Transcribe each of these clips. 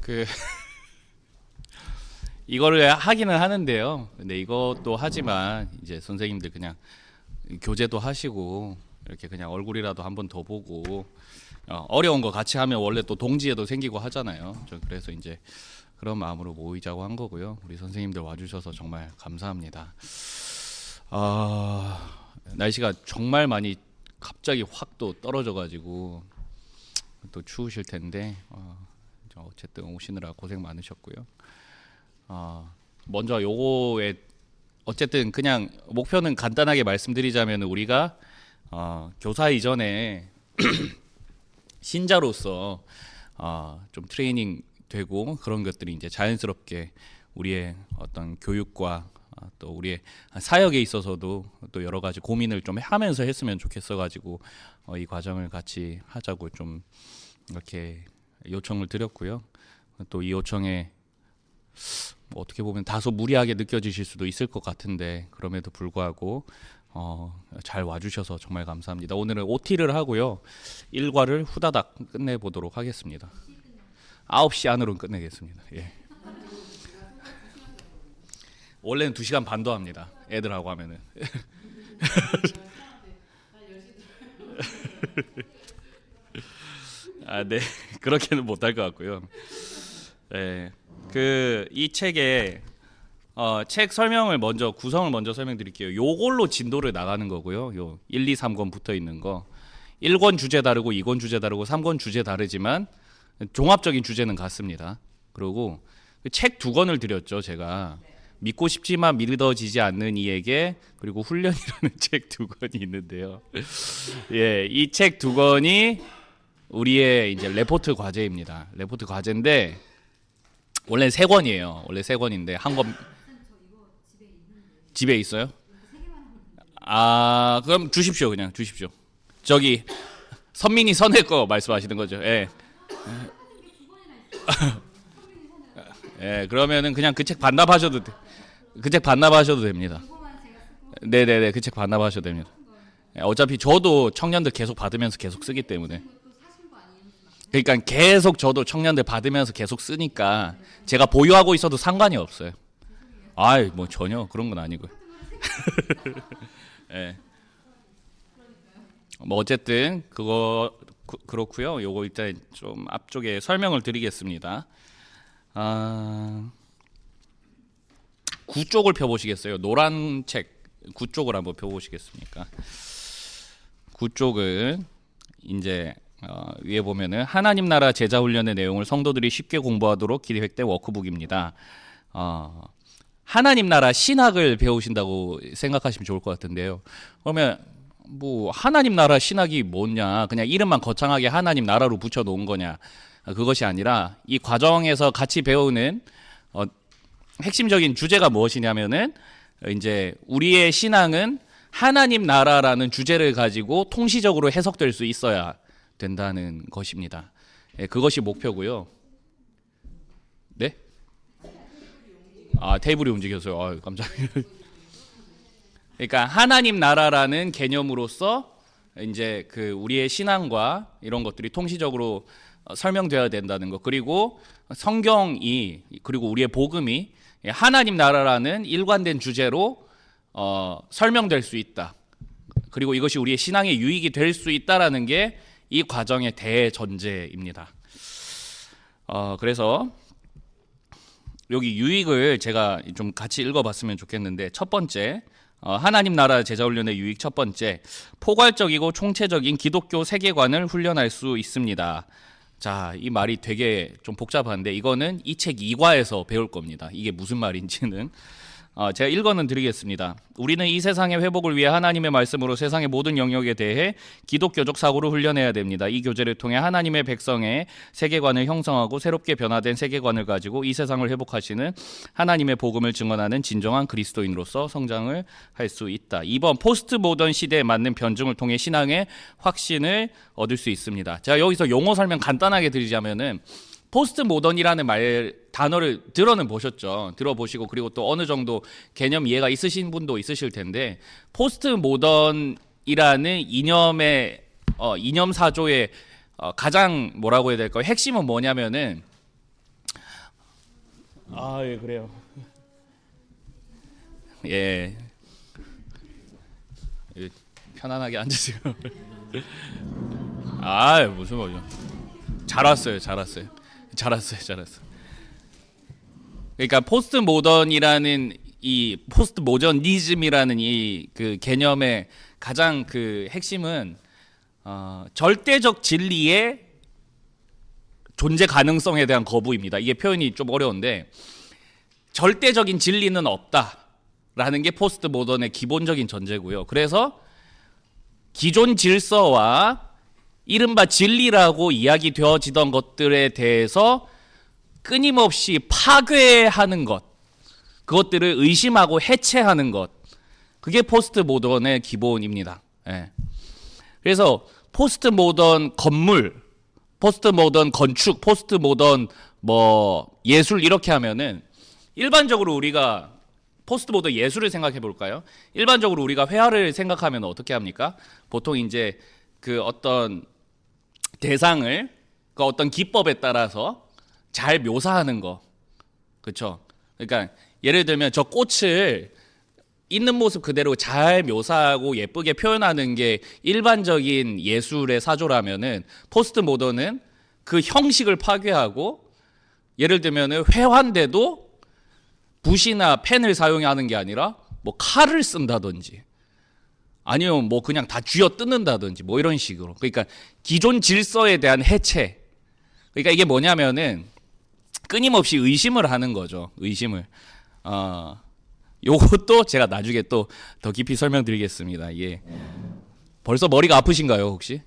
그 이거를 하기는 하는데요. 근데 이것도 하지만 이제 선생님들 그냥 교재도 하시고 이렇게 그냥 얼굴이라도 한번 더 보고 어려운 거 같이 하면 원래 또 동지애도 생기고 하잖아요. 저 그래서 이제 그런 마음으로 모이자고 한 거고요. 우리 선생님들 와주셔서 정말 감사합니다. 날씨가 정말 많이 갑자기 확 또 떨어져가지고 또 추우실 텐데 어쨌든 오시느라 고생 많으셨고요. 먼저 요거에 어쨌든 그냥 목표는 간단하게 말씀드리자면 우리가 교사 이전에 신자로서 좀 트레이닝 되고 그런 것들이 이제 자연스럽게 우리의 어떤 교육과 또 우리의 사역에 있어서도 또 여러 가지 고민을 좀 하면서 했으면 좋겠어 가지고 이 과정을 같이 하자고 좀 이렇게 요청을 드렸고요. 또 이 요청에 뭐 어떻게 보면 다소 무리하게 느껴지실 수도 있을 것 같은데 그럼에도 불구하고 잘 와주셔서 정말 감사합니다. 오늘은 OT를 하고요. 일과를 후다닥 끝내보도록 하겠습니다. 9시 안으로는 끝내겠습니다. 예. 원래는 2시간 반도 합니다. 애들하고 하면은. 네. 그렇게는 못할 것 같고요. 네. 이 책에 책 설명을 먼저 구성을 먼저 설명드릴게요. 요걸로 진도를 나가는 거고요. 요 1, 2, 3권 붙어 있는 거. 1권 주제 다르고 2권 주제 다르고 3권 주제 다르지만 종합적인 주제는 같습니다. 그리고 책 2권을 드렸죠, 제가. 믿고 싶지만 믿어지지 않는 이에게 그리고 훈련이라는 책 2권이 있는데요. 예, 이 책 2권이 우리의 이제 레포트 과제입니다. 레포트 과제인데 원래 3권이에요. 원래 3권인데 한 권 집에 있어요? 그럼 주십시오. 그냥 주십시오. 저기 선민이 선회 거 말씀하시는 거죠. 예. 예, 그러면은 그냥 그 책 반납하셔도 됩니다. 네네네, 그 책 반납하셔도 됩니다. 어차피 저도 청년들 계속 받으면서 계속 쓰기 때문에. 그러니까 계속 저도 청년들 받으면서 계속 쓰니까 제가 보유하고 있어도 상관이 없어요. 뭐 전혀 그런 건 아니고요. 네. 뭐 어쨌든 그렇고요. 요거 일단 좀 앞쪽에 설명을 드리겠습니다. 9쪽을 펴보시겠어요? 노란 책 9쪽을 한번 펴보시겠습니까? 9쪽은 이제 위에 보면은 하나님 나라 제자 훈련의 내용을 성도들이 쉽게 공부하도록 기획된 워크북입니다. 하나님 나라 신학을 배우신다고 생각하시면 좋을 것 같은데요. 그러면 뭐 하나님 나라 신학이 뭐냐? 그냥 이름만 거창하게 하나님 나라로 붙여 놓은 거냐? 그것이 아니라 이 과정에서 같이 배우는 핵심적인 주제가 무엇이냐면은 이제 우리의 신앙은 하나님 나라라는 주제를 가지고 통시적으로 해석될 수 있어야 된다는 것입니다. 예, 그것이 목표고요. 네? 테이블이 움직였어요. 깜짝이야. 그러니까 하나님 나라라는 개념으로서 이제 그 우리의 신앙과 이런 것들이 통시적으로 설명되어야 된다는 것. 그리고 성경이 그리고 우리의 복음이 하나님 나라라는 일관된 주제로 설명될 수 있다. 그리고 이것이 우리의 신앙의 유익이 될 수 있다라는 게 이 과정의 대전제입니다. 그래서 여기 유익을 제가 좀 같이 읽어봤으면 좋겠는데 첫 번째 하나님 나라 제자 훈련의 유익 첫 번째 포괄적이고 총체적인 기독교 세계관을 훈련할 수 있습니다. 자, 이 말이 되게 좀 복잡한데 이거는 이 책 2과에서 배울 겁니다. 이게 무슨 말인지는 제가 읽어는 드리겠습니다. 우리는 이 세상의 회복을 위해 하나님의 말씀으로 세상의 모든 영역에 대해 기독교적 사고를 훈련해야 됩니다. 이 교제를 통해 하나님의 백성의 세계관을 형성하고 새롭게 변화된 세계관을 가지고 이 세상을 회복하시는 하나님의 복음을 증언하는 진정한 그리스도인으로서 성장을 할 수 있다. 2번 포스트 모던 시대에 맞는 변증을 통해 신앙의 확신을 얻을 수 있습니다. 제가 여기서 용어 설명 간단하게 드리자면은 포스트 모던이라는 단어를 들어는 보셨죠. 들어보시고 그리고 또 어느 정도 개념 이해가 있으신 분도 있으실 텐데 포스트 모던이라는 이념 사조의 가장 뭐라고 해야 될까요? 핵심은 뭐냐면은 예, 그래요. 예, 편안하게 앉으세요. 무슨 말이야. 잘 왔어요. 그러니까 포스트 모던이라는 이 포스트 모더니즘이라는 이 그 개념의 가장 그 핵심은 절대적 진리의 존재 가능성에 대한 거부입니다. 이게 표현이 좀 어려운데 절대적인 진리는 없다라는 게 포스트 모던의 기본적인 전제고요. 그래서 기존 질서와 이른바 진리라고 이야기되어지던 것들에 대해서 끊임없이 파괴하는 것, 그것들을 의심하고 해체하는 것, 그게 포스트 모던의 기본입니다. 예. 그래서 포스트 모던 건물, 포스트 모던 건축, 포스트 모던 예술 이렇게 하면은 일반적으로 우리가 포스트 모던 예술을 생각해 볼까요? 일반적으로 우리가 회화를 생각하면 어떻게 합니까? 보통 이제 그 어떤 대상을 그 어떤 기법에 따라서 잘 묘사하는 거, 그렇죠? 그러니까 예를 들면 저 꽃을 있는 모습 그대로 잘 묘사하고 예쁘게 표현하는 게 일반적인 예술의 사조라면은 포스트 모던은 그 형식을 파괴하고 예를 들면은 회화인데도 붓이나 펜을 사용하는 게 아니라 뭐 칼을 쓴다든지 아니면 뭐 그냥 다 쥐어 뜯는다든지 뭐 이런 식으로. 그러니까 기존 질서에 대한 해체. 그러니까 이게 뭐냐면은 끊임없이 의심을 하는 거죠. 의심을. 요것도 제가 나중에 또 더 깊이 설명드리겠습니다. 예. 벌써 머리가 아프신가요, 혹시?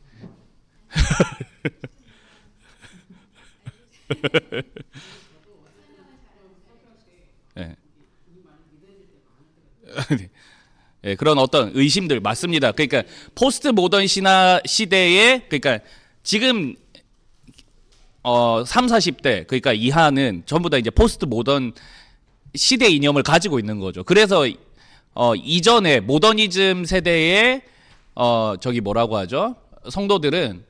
예. 예, 그런 어떤 의심들 맞습니다. 그러니까 포스트 모던 시대에 그러니까 지금 3, 40대 그러니까 이하는 전부 다 이제 포스트 모던 시대 이념을 가지고 있는 거죠. 그래서 이전에 모더니즘 세대의 저기 뭐라고 하죠? 성도들은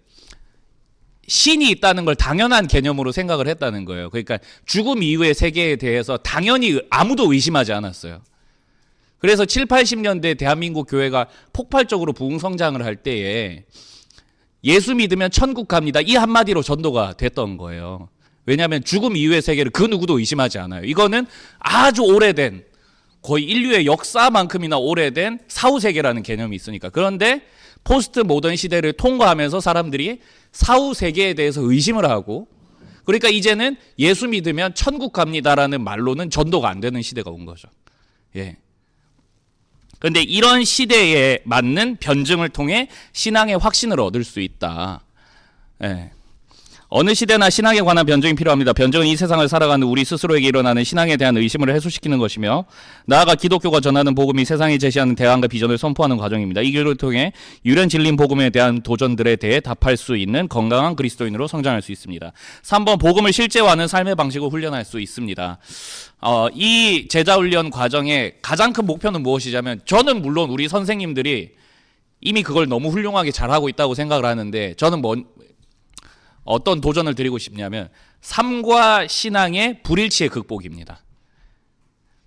신이 있다는 걸 당연한 개념으로 생각을 했다는 거예요. 그러니까 죽음 이후의 세계에 대해서 당연히 아무도 의심하지 않았어요. 그래서 7, 80년대 대한민국 교회가 폭발적으로 부흥 성장을 할 때에 예수 믿으면 천국 갑니다. 이 한마디로 전도가 됐던 거예요. 왜냐하면 죽음 이후의 세계를 그 누구도 의심하지 않아요. 이거는 아주 오래된 거의 인류의 역사만큼이나 오래된 사후세계라는 개념이 있으니까. 그런데 포스트 모던 시대를 통과하면서 사람들이 사후세계에 대해서 의심을 하고 그러니까 이제는 예수 믿으면 천국 갑니다라는 말로는 전도가 안 되는 시대가 온 거죠. 예. 그런데 이런 시대에 맞는 변증을 통해 신앙의 확신을 얻을 수 있다. 예. 어느 시대나 신앙에 관한 변증이 필요합니다. 변증은 이 세상을 살아가는 우리 스스로에게 일어나는 신앙에 대한 의심을 해소시키는 것이며 나아가 기독교가 전하는 복음이 세상이 제시하는 대안과 비전을 선포하는 과정입니다. 이 길을 통해 유련 진리인 복음에 대한 도전들에 대해 답할 수 있는 건강한 그리스도인으로 성장할 수 있습니다. 3번 복음을 실제화하는 삶의 방식을 훈련할 수 있습니다. 이 제자훈련 과정의 가장 큰 목표는 무엇이냐면 저는 물론 우리 선생님들이 이미 그걸 너무 훌륭하게 잘하고 있다고 생각을 하는데 저는 어떤 도전을 드리고 싶냐면 삶과 신앙의 불일치의 극복입니다.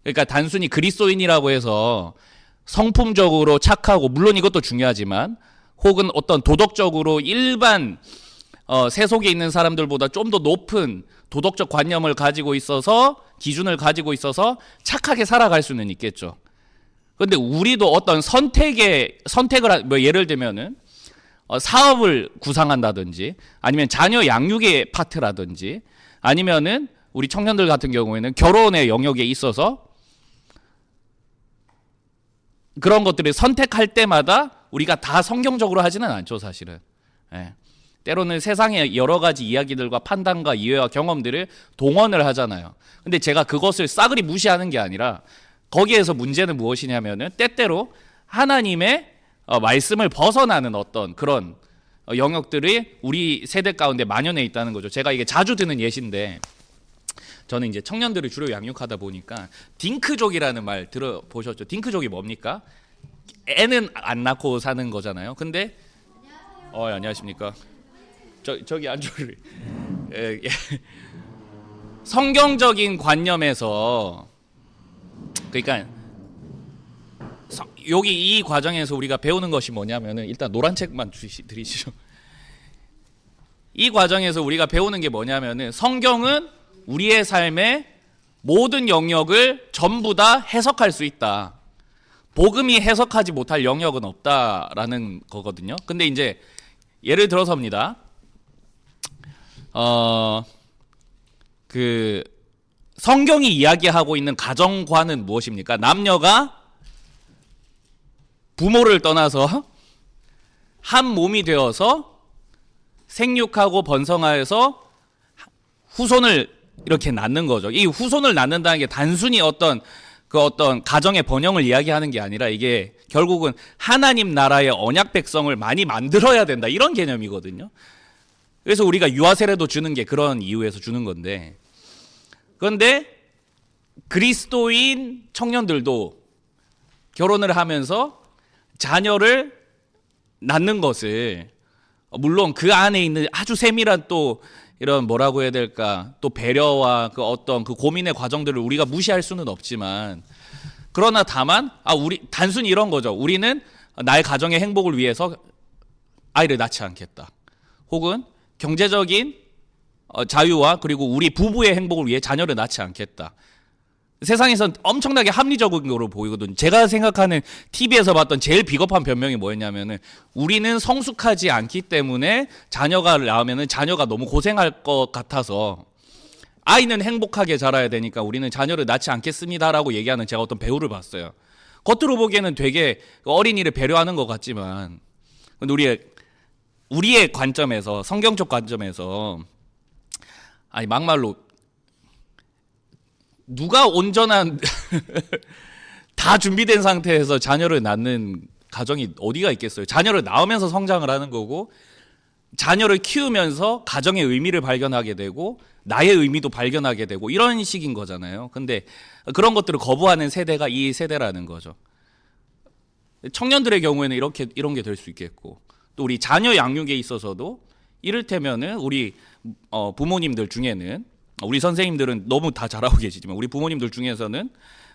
그러니까 단순히 그리스도인이라고 해서 성품적으로 착하고 물론 이것도 중요하지만 혹은 어떤 도덕적으로 일반 세속에 있는 사람들보다 좀 더 높은 도덕적 관념을 가지고 있어서 기준을 가지고 있어서 착하게 살아갈 수는 있겠죠. 그런데 우리도 어떤 선택을 예를 들면은 사업을 구상한다든지 아니면 자녀 양육의 파트라든지 아니면은 우리 청년들 같은 경우에는 결혼의 영역에 있어서 그런 것들을 선택할 때마다 우리가 다 성경적으로 하지는 않죠, 사실은. 예. 때로는 세상의 여러 가지 이야기들과 판단과 이해와 경험들을 동원을 하잖아요. 근데 제가 그것을 싸그리 무시하는 게 아니라 거기에서 문제는 무엇이냐면은 때때로 하나님의 말씀을 벗어나는 어떤 그런 영역들이 우리 세대 가운데 만연해 있다는 거죠. 제가 이게 자주 드는 예시인데 저는 이제 청년들을 주로 양육하다 보니까 딩크족이라는 말 들어보셨죠? 딩크족이 뭡니까? 애는 안 낳고 사는 거잖아요. 근데 안녕하십니까? 저기 안주를 성경적인 관념에서, 그러니까 여기 이 과정에서 우리가 배우는 것이 뭐냐면은, 일단 노란 책만 드리시죠. 이 과정에서 우리가 배우는 게 뭐냐면은, 성경은 우리의 삶의 모든 영역을 전부 다 해석할 수 있다. 복음이 해석하지 못할 영역은 없다라는 거거든요. 근데 이제 예를 들어서입니다. 그 성경이 이야기하고 있는 가정관은 무엇입니까? 남녀가 부모를 떠나서 한 몸이 되어서 생육하고 번성하여서 후손을 이렇게 낳는 거죠. 이 후손을 낳는다는 게 단순히 어떤 가정의 번영을 이야기하는 게 아니라, 이게 결국은 하나님 나라의 언약 백성을 많이 만들어야 된다, 이런 개념이거든요. 그래서 우리가 유아 세례도 주는 게 그런 이유에서 주는 건데, 그런데 그리스도인 청년들도 결혼을 하면서 자녀를 낳는 것을, 물론 그 안에 있는 아주 세밀한 또 이런 뭐라고 해야 될까, 또 배려와 그 어떤 그 고민의 과정들을 우리가 무시할 수는 없지만, 그러나 다만 우리 단순히 이런 거죠. 우리는 나의 가정의 행복을 위해서 아이를 낳지 않겠다, 혹은 경제적인 자유와 그리고 우리 부부의 행복을 위해 자녀를 낳지 않겠다. 세상에선 엄청나게 합리적인 거로 보이거든요. 제가 생각하는 TV에서 봤던 제일 비겁한 변명이 뭐였냐면은, 우리는 성숙하지 않기 때문에 자녀가 나오면은 자녀가 너무 고생할 것 같아서 아이는 행복하게 자라야 되니까 우리는 자녀를 낳지 않겠습니다라고 얘기하는 제가 어떤 배우를 봤어요. 겉으로 보기에는 되게 어린이를 배려하는 것 같지만, 근데 우리의 관점에서, 성경적 관점에서, 아니 막말로 누가 온전한 다 준비된 상태에서 자녀를 낳는 가정이 어디가 있겠어요? 자녀를 낳으면서 성장을 하는 거고, 자녀를 키우면서 가정의 의미를 발견하게 되고 나의 의미도 발견하게 되고, 이런 식인 거잖아요. 근데 그런 것들을 거부하는 세대가 이 세대라는 거죠. 청년들의 경우에는 이런 게 될 수 있겠고, 또 우리 자녀 양육에 있어서도 이를테면은 우리 부모님들 중에는, 우리 선생님들은 너무 다 잘하고 계시지만 우리 부모님들 중에서는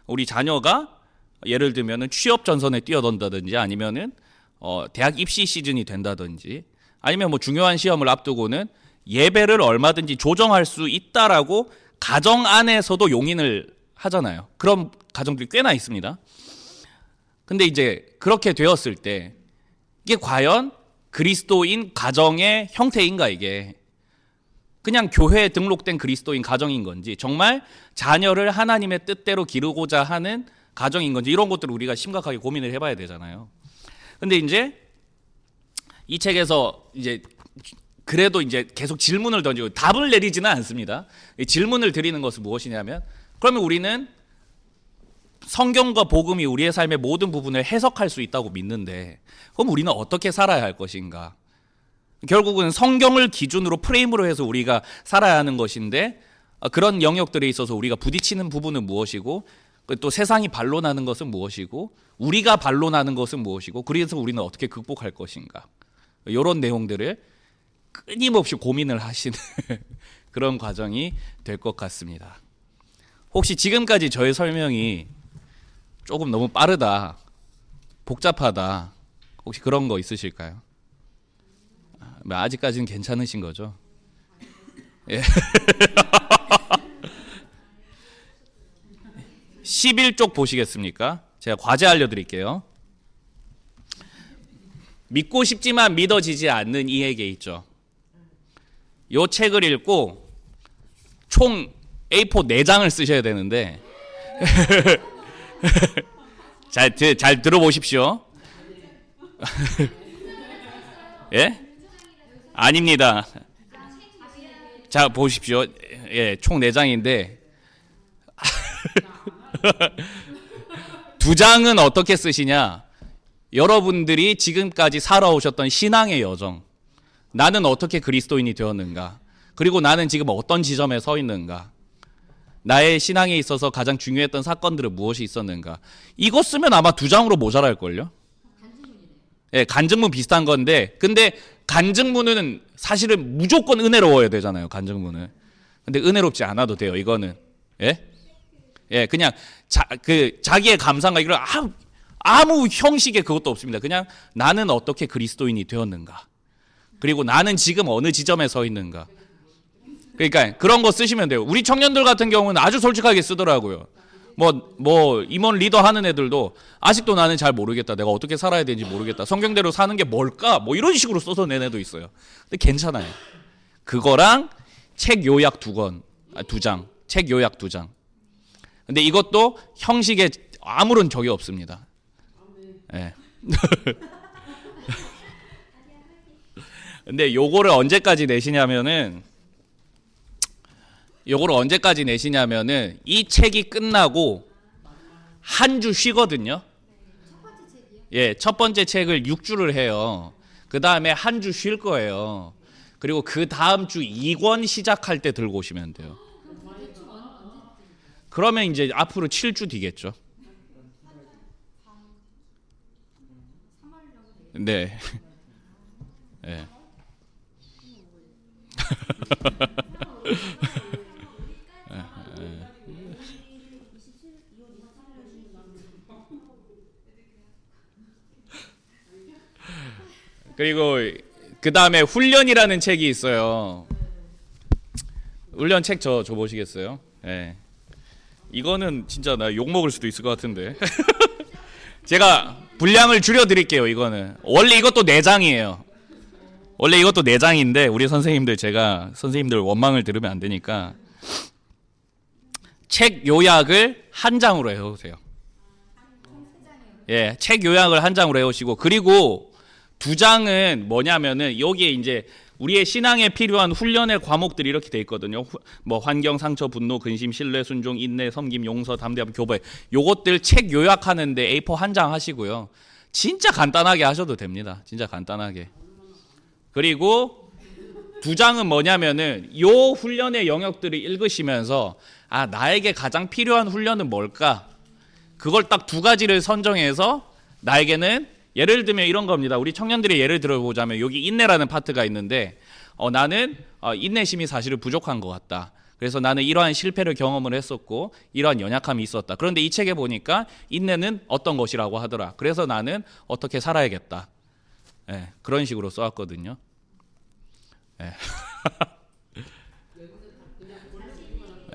우리 자녀가 예를 들면은 취업 전선에 뛰어든다든지, 아니면은 대학 입시 시즌이 된다든지, 아니면 뭐 중요한 시험을 앞두고는 예배를 얼마든지 조정할 수 있다라고 가정 안에서도 용인을 하잖아요. 그런 가정들이 꽤나 있습니다. 근데 이제 그렇게 되었을 때 이게 과연 그리스도인 가정의 형태인가? 이게 그냥 교회에 등록된 그리스도인 가정인 건지, 정말 자녀를 하나님의 뜻대로 기르고자 하는 가정인 건지, 이런 것들을 우리가 심각하게 고민을 해봐야 되잖아요. 근데 이제 이 책에서 이제 그래도 이제 계속 질문을 던지고 답을 내리지는 않습니다. 질문을 드리는 것은 무엇이냐면, 그러면 우리는 성경과 복음이 우리의 삶의 모든 부분을 해석할 수 있다고 믿는데, 그럼 우리는 어떻게 살아야 할 것인가? 결국은 성경을 기준으로 프레임으로 해서 우리가 살아야 하는 것인데, 그런 영역들에 있어서 우리가 부딪히는 부분은 무엇이고, 또 세상이 반론하는 것은 무엇이고, 우리가 반론하는 것은 무엇이고, 그래서 우리는 어떻게 극복할 것인가? 이런 내용들을 끊임없이 고민을 하시는 그런 과정이 될 것 같습니다. 혹시 지금까지 저의 설명이 조금 너무 빠르다, 복잡하다, 혹시 그런 거 있으실까요? 아직까지는 괜찮으신 거죠? 예. 11쪽 보시겠습니까? 제가 과제 알려드릴게요. 믿고 싶지만 믿어지지 않는 이에게 있죠. 이 책을 읽고 총 A4 4장을 쓰셔야 되는데 잘 들어보십시오. 예? 아닙니다. 자, 보십시오. 예, 총 4장인데 2장은 어떻게 쓰시냐? 여러분들이 지금까지 살아오셨던 신앙의 여정, 나는 어떻게 그리스도인이 되었는가, 그리고 나는 지금 어떤 지점에 서 있는가, 나의 신앙에 있어서 가장 중요했던 사건들은 무엇이 있었는가, 이거 쓰면 아마 2장으로 모자랄걸요? 예, 간증문 비슷한 건데, 근데 간증문은 사실은 무조건 은혜로워야 되잖아요. 간증문은 근데 은혜롭지 않아도 돼요. 이거는 예, 예, 그냥 자기의 감상과 이런 아무 형식의 그것도 없습니다. 그냥 나는 어떻게 그리스도인이 되었는가, 그리고 나는 지금 어느 지점에 서 있는가. 그러니까 그런 거 쓰시면 돼요. 우리 청년들 같은 경우는 아주 솔직하게 쓰더라고요. 임원 리더 하는 애들도 아직도 나는 잘 모르겠다. 내가 어떻게 살아야 되는지 모르겠다. 성경대로 사는 게 뭘까? 뭐 이런 식으로 써서 낸 애도 있어요. 근데 괜찮아요. 그거랑 책 요약 두 장. 책 요약 2장. 근데 이것도 형식에 아무런 적이 없습니다. 예. 근데 요거를 언제까지 내시냐면은 이 책이 끝나고 한 주 쉬거든요. 예, 첫 번째 책을 6주를 해요. 그 다음에 한 주 쉴 거예요. 그리고 그 다음 주 2권 시작할 때 들고 오시면 돼요. 그러면 이제 앞으로 7주 뒤겠죠. 네. 네. 그리고 그 다음에 훈련이라는 책이 있어요. 훈련 책 줘 보시겠어요? 예. 이거는 진짜 나 욕 먹을 수도 있을 것 같은데. 제가 분량을 줄여 드릴게요. 이거는 원래 이것도 4장이에요. 원래 이것도 4장인데 우리 제가 선생님들 원망을 들으면 안 되니까 책 요약을 한 장으로 해오세요. 예, 책 요약을 한 장으로 해오시고, 그리고 2장은 뭐냐면은 여기에 이제 우리의 신앙에 필요한 훈련의 과목들이 이렇게 돼 있거든요. 뭐 환경, 상처, 분노, 근심, 신뢰, 순종, 인내, 섬김, 용서, 담대함, 교배. 요것들 책 요약하는데 A4 한 장 하시고요. 진짜 간단하게 하셔도 됩니다. 진짜 간단하게. 그리고 2장은 뭐냐면은 요 훈련의 영역들을 읽으시면서 나에게 가장 필요한 훈련은 뭘까? 그걸 딱 2가지를 선정해서 나에게는, 예를 들면 이런 겁니다. 우리 청년들의 예를 들어보자면 여기 인내라는 파트가 있는데 나는 인내심이 사실은 부족한 것 같다. 그래서 나는 이러한 실패를 경험을 했었고 이러한 연약함이 있었다. 그런데 이 책에 보니까 인내는 어떤 것이라고 하더라. 그래서 나는 어떻게 살아야겠다. 예, 그런 식으로 써왔거든요.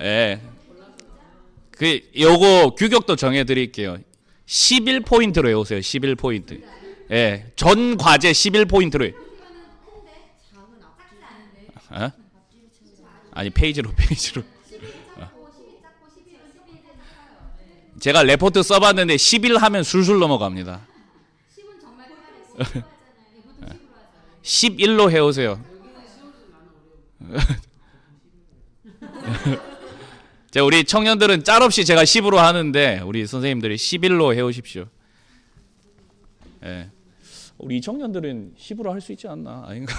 예. 예. 요거 규격도 정해드릴게요. 11포인트로 외우세요. 11포인트. 예, 전 과제 11포인트로. 어? 아니 페이지로. 제가 레포트 써봤는데 11 하면 술술 넘어갑니다. 11로 해오세요. 우리 청년들은 짤없이 제가 10으로 하는데 우리 선생님들이 11로 해오십시오. 예. 우리 청년들은 10으로 할 수 있지 않나? 아닌가?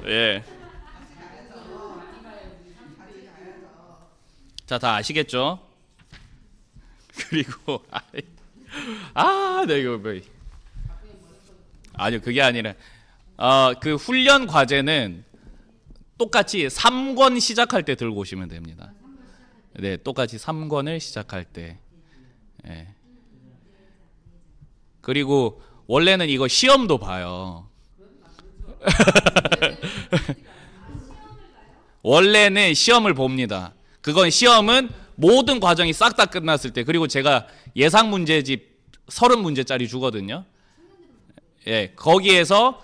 예. 자, 다 아시겠죠? 그리고 네, 이거 뭐 아니요, 그게 아니라 그 훈련 과제는 똑같이 3권 시작할 때 들고 오시면 됩니다. 네, 똑같이 3권을 시작할 때. 예. 그리고 원래는 이거 시험도 봐요. 원래는 시험을 봅니다. 그건 시험은 모든 과정이 싹 다 끝났을 때. 그리고 제가 예상 문제집 30문제짜리 주거든요. 예, 거기서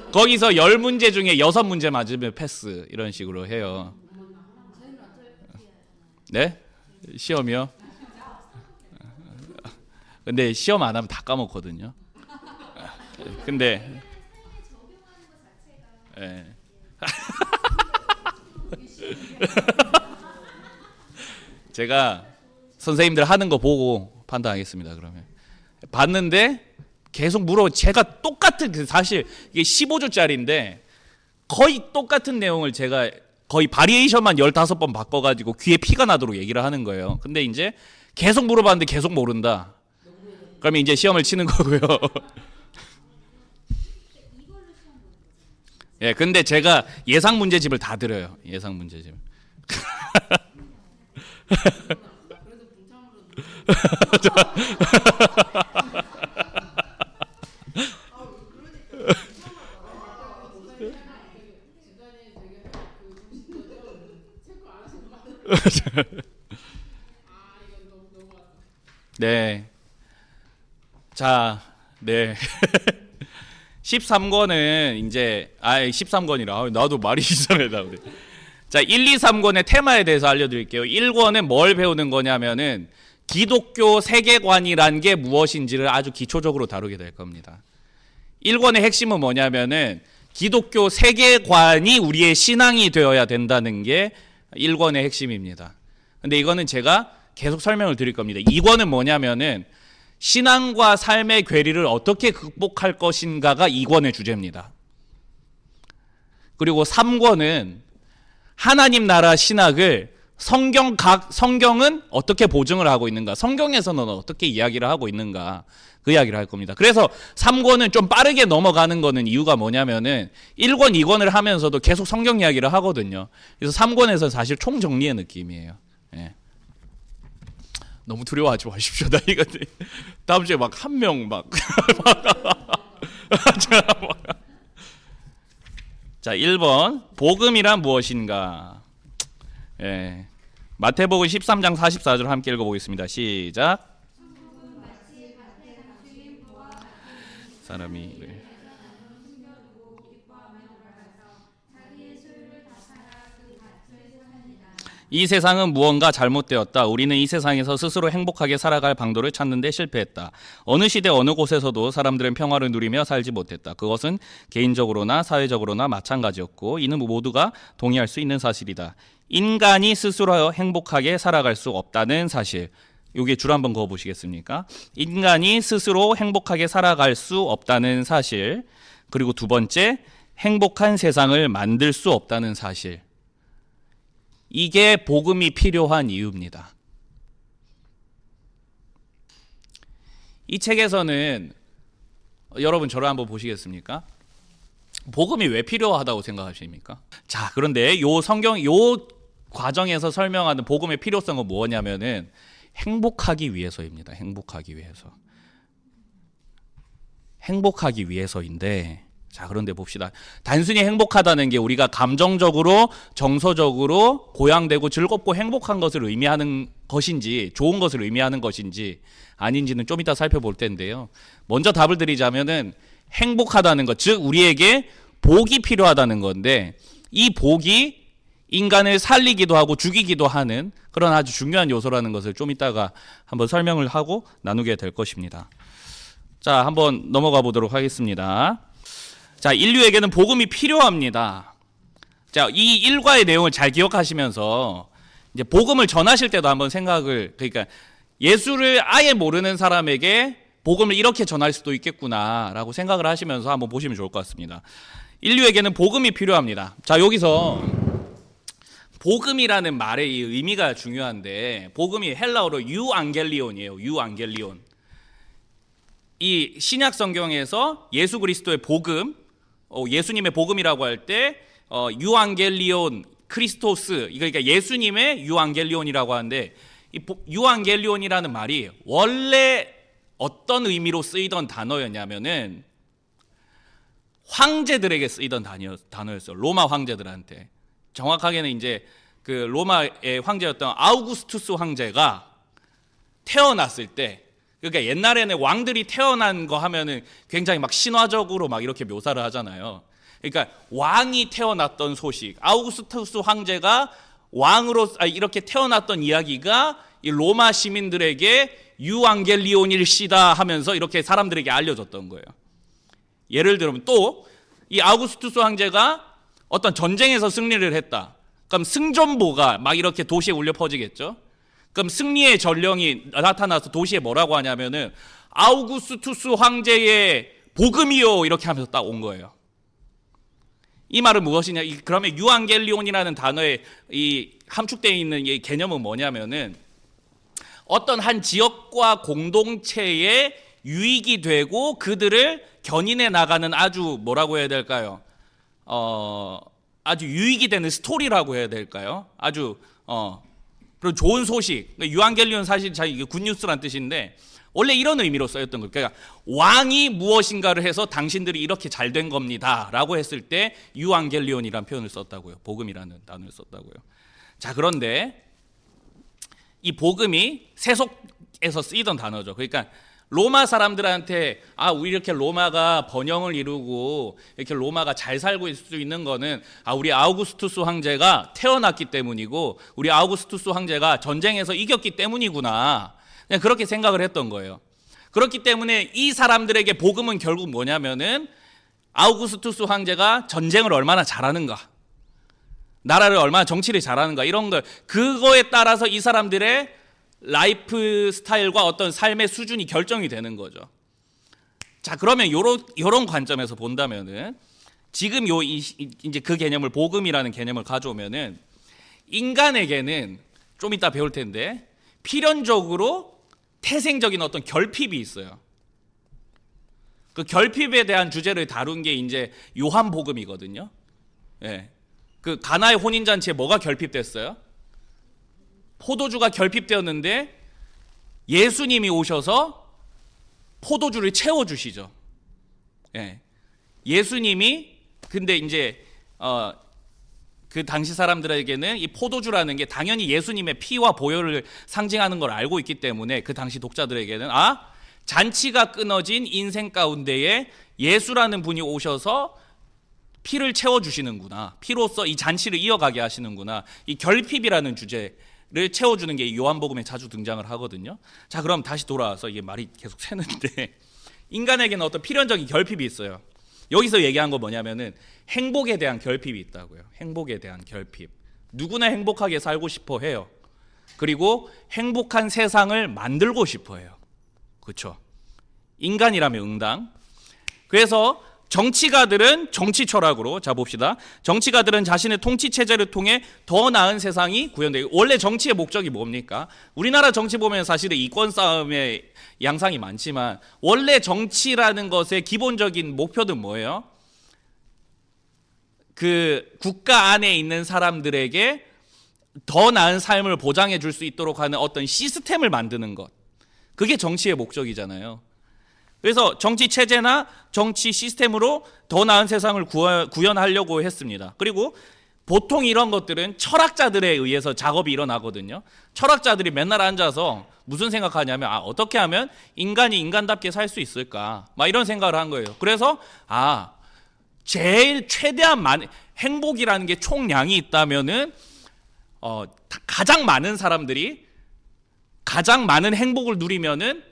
10문제 중에 6문제 맞으면 패스, 이런 식으로 해요. 네? 시험이요? 근데 시험 안 하면 다 까먹거든요. 근데 예. 제가 선생님들 하는 거 보고 판단하겠습니다. 그러면 봤는데 계속 제가 똑같은, 사실 이게 15조짜리인데 거의 똑같은 내용을 제가 거의 바리에이션만 15번 바꿔가지고 귀에 피가 나도록 얘기를 하는 거예요. 근데 이제 계속 물어봤는데 계속 모른다. 그러면 이제 시험을 치는 거고요. 예, 근데 제가 예상 문제집을 다 드려요. 예상 문제집. 네. 자, 네. 13권은 이제 13권이라 나도 말이 이상하다 우리. 자, 1, 2, 3권의 테마에 대해서 알려드릴게요. 1권은 뭘 배우는 거냐면은 기독교 세계관이란 게 무엇인지를 아주 기초적으로 다루게 될 겁니다. 1권의 핵심은 뭐냐면은 기독교 세계관이 우리의 신앙이 되어야 된다는 게 1권의 핵심입니다. 근데 이거는 제가 계속 설명을 드릴 겁니다. 2권은 뭐냐면은 신앙과 삶의 괴리를 어떻게 극복할 것인가가 2권의 주제입니다. 그리고 3권은 하나님 나라 신학을 성경은 어떻게 보증을 하고 있는가, 성경에서는 어떻게 이야기를 하고 있는가, 그 이야기를 할 겁니다. 그래서 3권은 좀 빠르게 넘어가는 거는 이유가 뭐냐면은 1권, 2권을 하면서도 계속 성경 이야기를 하거든요. 그래서 3권에서는 사실 총정리의 느낌이에요. 예. 너무 두려워하지 마십시오. 나 이거 다음 주에 막 한 명 막. 자, 1번 복음이란 무엇인가? 예. 마태복음 13장 44절 함께 읽어보겠습니다. 시작. 사람이 이 세상은 무언가 잘못되었다. 우리는 이 세상에서 스스로 행복하게 살아갈 방도를 찾는 데 실패했다. 어느 시대 어느 곳에서도 사람들은 평화를 누리며 살지 못했다. 그것은 개인적으로나 사회적으로나 마찬가지였고 이는 모두가 동의할 수 있는 사실이다. 인간이 스스로 행복하게 살아갈 수 없다는 사실. 여기에 줄 한번 그어 보시겠습니까? 인간이 스스로 행복하게 살아갈 수 없다는 사실. 그리고 두 번째, 행복한 세상을 만들 수 없다는 사실. 이게 복음이 필요한 이유입니다. 이 책에서는 여러분 저를 한번 보시겠습니까? 복음이 왜 필요하다고 생각하십니까? 자, 그런데 요 과정에서 설명하는 복음의 필요성은 뭐냐면은 행복하기 위해서입니다. 행복하기 위해서. 행복하기 위해서인데, 자, 그런데 봅시다. 단순히 행복하다는 게 우리가 감정적으로, 정서적으로 고양되고 즐겁고 행복한 것을 의미하는 것인지, 좋은 것을 의미하는 것인지 아닌지는 좀 이따 살펴볼 텐데요. 먼저 답을 드리자면은 행복하다는 것, 즉 우리에게 복이 필요하다는 건데, 이 복이 인간을 살리기도 하고 죽이기도 하는 그런 아주 중요한 요소라는 것을 좀 이따가 한번 설명을 하고 나누게 될 것입니다. 자, 한번 넘어가 보도록 하겠습니다. 자, 인류에게는 복음이 필요합니다. 자, 이 일과의 내용을 잘 기억하시면서 이제 복음을 전하실 때도 한번 그러니까 예수를 아예 모르는 사람에게 복음을 이렇게 전할 수도 있겠구나라고 생각을 하시면서 한번 보시면 좋을 것 같습니다. 인류에게는 복음이 필요합니다. 자, 여기서 복음이라는 말의 이 의미가 중요한데, 복음이 헬라어로 유앙겔리온이에요. 유앙겔리온. 이 신약 성경에서 예수 그리스도의 복음, 예수님의 복음이라고 할 때 유앙겔리온 크리스토스, 그러니까 예수님의 유앙겔리온이라고 하는데, 이 유앙겔리온이라는 말이 원래 어떤 의미로 쓰이던 단어였냐면은 황제들에게 쓰이던 단어였어요. 로마 황제들한테. 정확하게는 이제 그 로마의 황제였던 아우구스투스 황제가 태어났을 때, 그러니까 옛날에는 왕들이 태어난 거 하면은 굉장히 막 신화적으로 막 이렇게 묘사를 하잖아요. 그러니까 왕이 태어났던 소식, 아우구스투스 황제가 왕으로 이렇게 태어났던 이야기가 이 로마 시민들에게 유앙겔리온일시다 하면서 이렇게 사람들에게 알려졌던 거예요. 예를 들면 또 이 아우구스투스 황제가 어떤 전쟁에서 승리를 했다. 그럼 승전보가 막 이렇게 도시에 울려 퍼지겠죠. 그럼 승리의 전령이 나타나서 도시에 뭐라고 하냐면은 아우구스투스 황제의 복음이요 이렇게 하면서 딱 온 거예요. 이 말은 무엇이냐? 그러면 유앙겔리온이라는 단어에 이 함축되어 있는 이 개념은 뭐냐면은 어떤 한 지역과 공동체에 유익이 되고 그들을 견인해 나가는 아주 뭐라고 해야 될까요? 아주 유익이 되는 스토리라고 해야 될까요? 아주 그리고 좋은 소식. 유앙겔리온 사실 이게 굿뉴스란 뜻인데 원래 이런 의미로 쓰였던 거예요. 그러니까 왕이 무엇인가를 해서 당신들이 이렇게 잘 된 겁니다라고 했을 때 유앙겔리온이라는 표현을 썼다고요. 복음이라는 단어를 썼다고요. 자, 그런데 이 복음이 세속에서 쓰이던 단어죠. 그러니까 로마 사람들한테 우리 이렇게 로마가 번영을 이루고 이렇게 로마가 잘 살고 있을 수 있는 거는 우리 아우구스투스 황제가 태어났기 때문이고 우리 아우구스투스 황제가 전쟁에서 이겼기 때문이구나. 그냥 그렇게 생각을 했던 거예요. 그렇기 때문에 이 사람들에게 복음은 결국 뭐냐면은 아우구스투스 황제가 전쟁을 얼마나 잘하는가, 나라를 얼마나 정치를 잘하는가, 이런 걸, 그거에 따라서 이 사람들의 라이프 스타일과 어떤 삶의 수준이 결정이 되는 거죠. 자, 그러면 요런 관점에서 본다면은 지금 이제 그 개념을, 복음이라는 개념을 가져오면은 인간에게는 좀 이따 배울 텐데 필연적으로 태생적인 어떤 결핍이 있어요. 그 결핍에 대한 주제를 다룬 게 이제 요한복음이거든요. 예. 그 가나의 혼인잔치에 뭐가 결핍됐어요? 포도주가 결핍되었는데 예수님이 오셔서 포도주를 채워주시죠. 예. 예수님이, 근데 이제 그 당시 사람들에게는 이 포도주라는 게 당연히 예수님의 피와 보혈을 상징하는 걸 알고 있기 때문에 그 당시 독자들에게는 잔치가 끊어진 인생 가운데에 예수라는 분이 오셔서 피를 채워주시는구나, 피로써 이 잔치를 이어가게 하시는구나, 이 결핍이라는 주제를 채워주는 게 요한복음에 자주 등장을 하거든요. 자, 그럼 다시 돌아와서 이게 말이 계속 새는데 인간에게는 어떤 필연적인 결핍이 있어요. 여기서 얘기한 거 뭐냐면은 행복에 대한 결핍이 있다고요. 행복에 대한 결핍. 누구나 행복하게 살고 싶어 해요. 그리고 행복한 세상을 만들고 싶어 해요. 그렇죠? 인간이라면 응당. 그래서 정치가들은 정치 철학으로, 자 봅시다. 정치가들은 자신의 통치 체제를 통해 더 나은 세상이 구현되고, 원래 정치의 목적이 뭡니까? 우리나라 정치 보면 사실은 이권 싸움의 양상이 많지만 원래 정치라는 것의 기본적인 목표는 뭐예요? 그 국가 안에 있는 사람들에게 더 나은 삶을 보장해 줄 수 있도록 하는 어떤 시스템을 만드는 것. 그게 정치의 목적이잖아요. 그래서 정치 체제나 정치 시스템으로 더 나은 세상을 구현하려고 했습니다. 그리고 보통 이런 것들은 철학자들에 의해서 작업이 일어나거든요. 철학자들이 맨날 앉아서 무슨 생각하냐면 어떻게 하면 인간이 인간답게 살 수 있을까, 막 이런 생각을 한 거예요. 그래서 제일 최대한 행복이라는 게 총량이 있다면은 가장 많은 사람들이 가장 많은 행복을 누리면은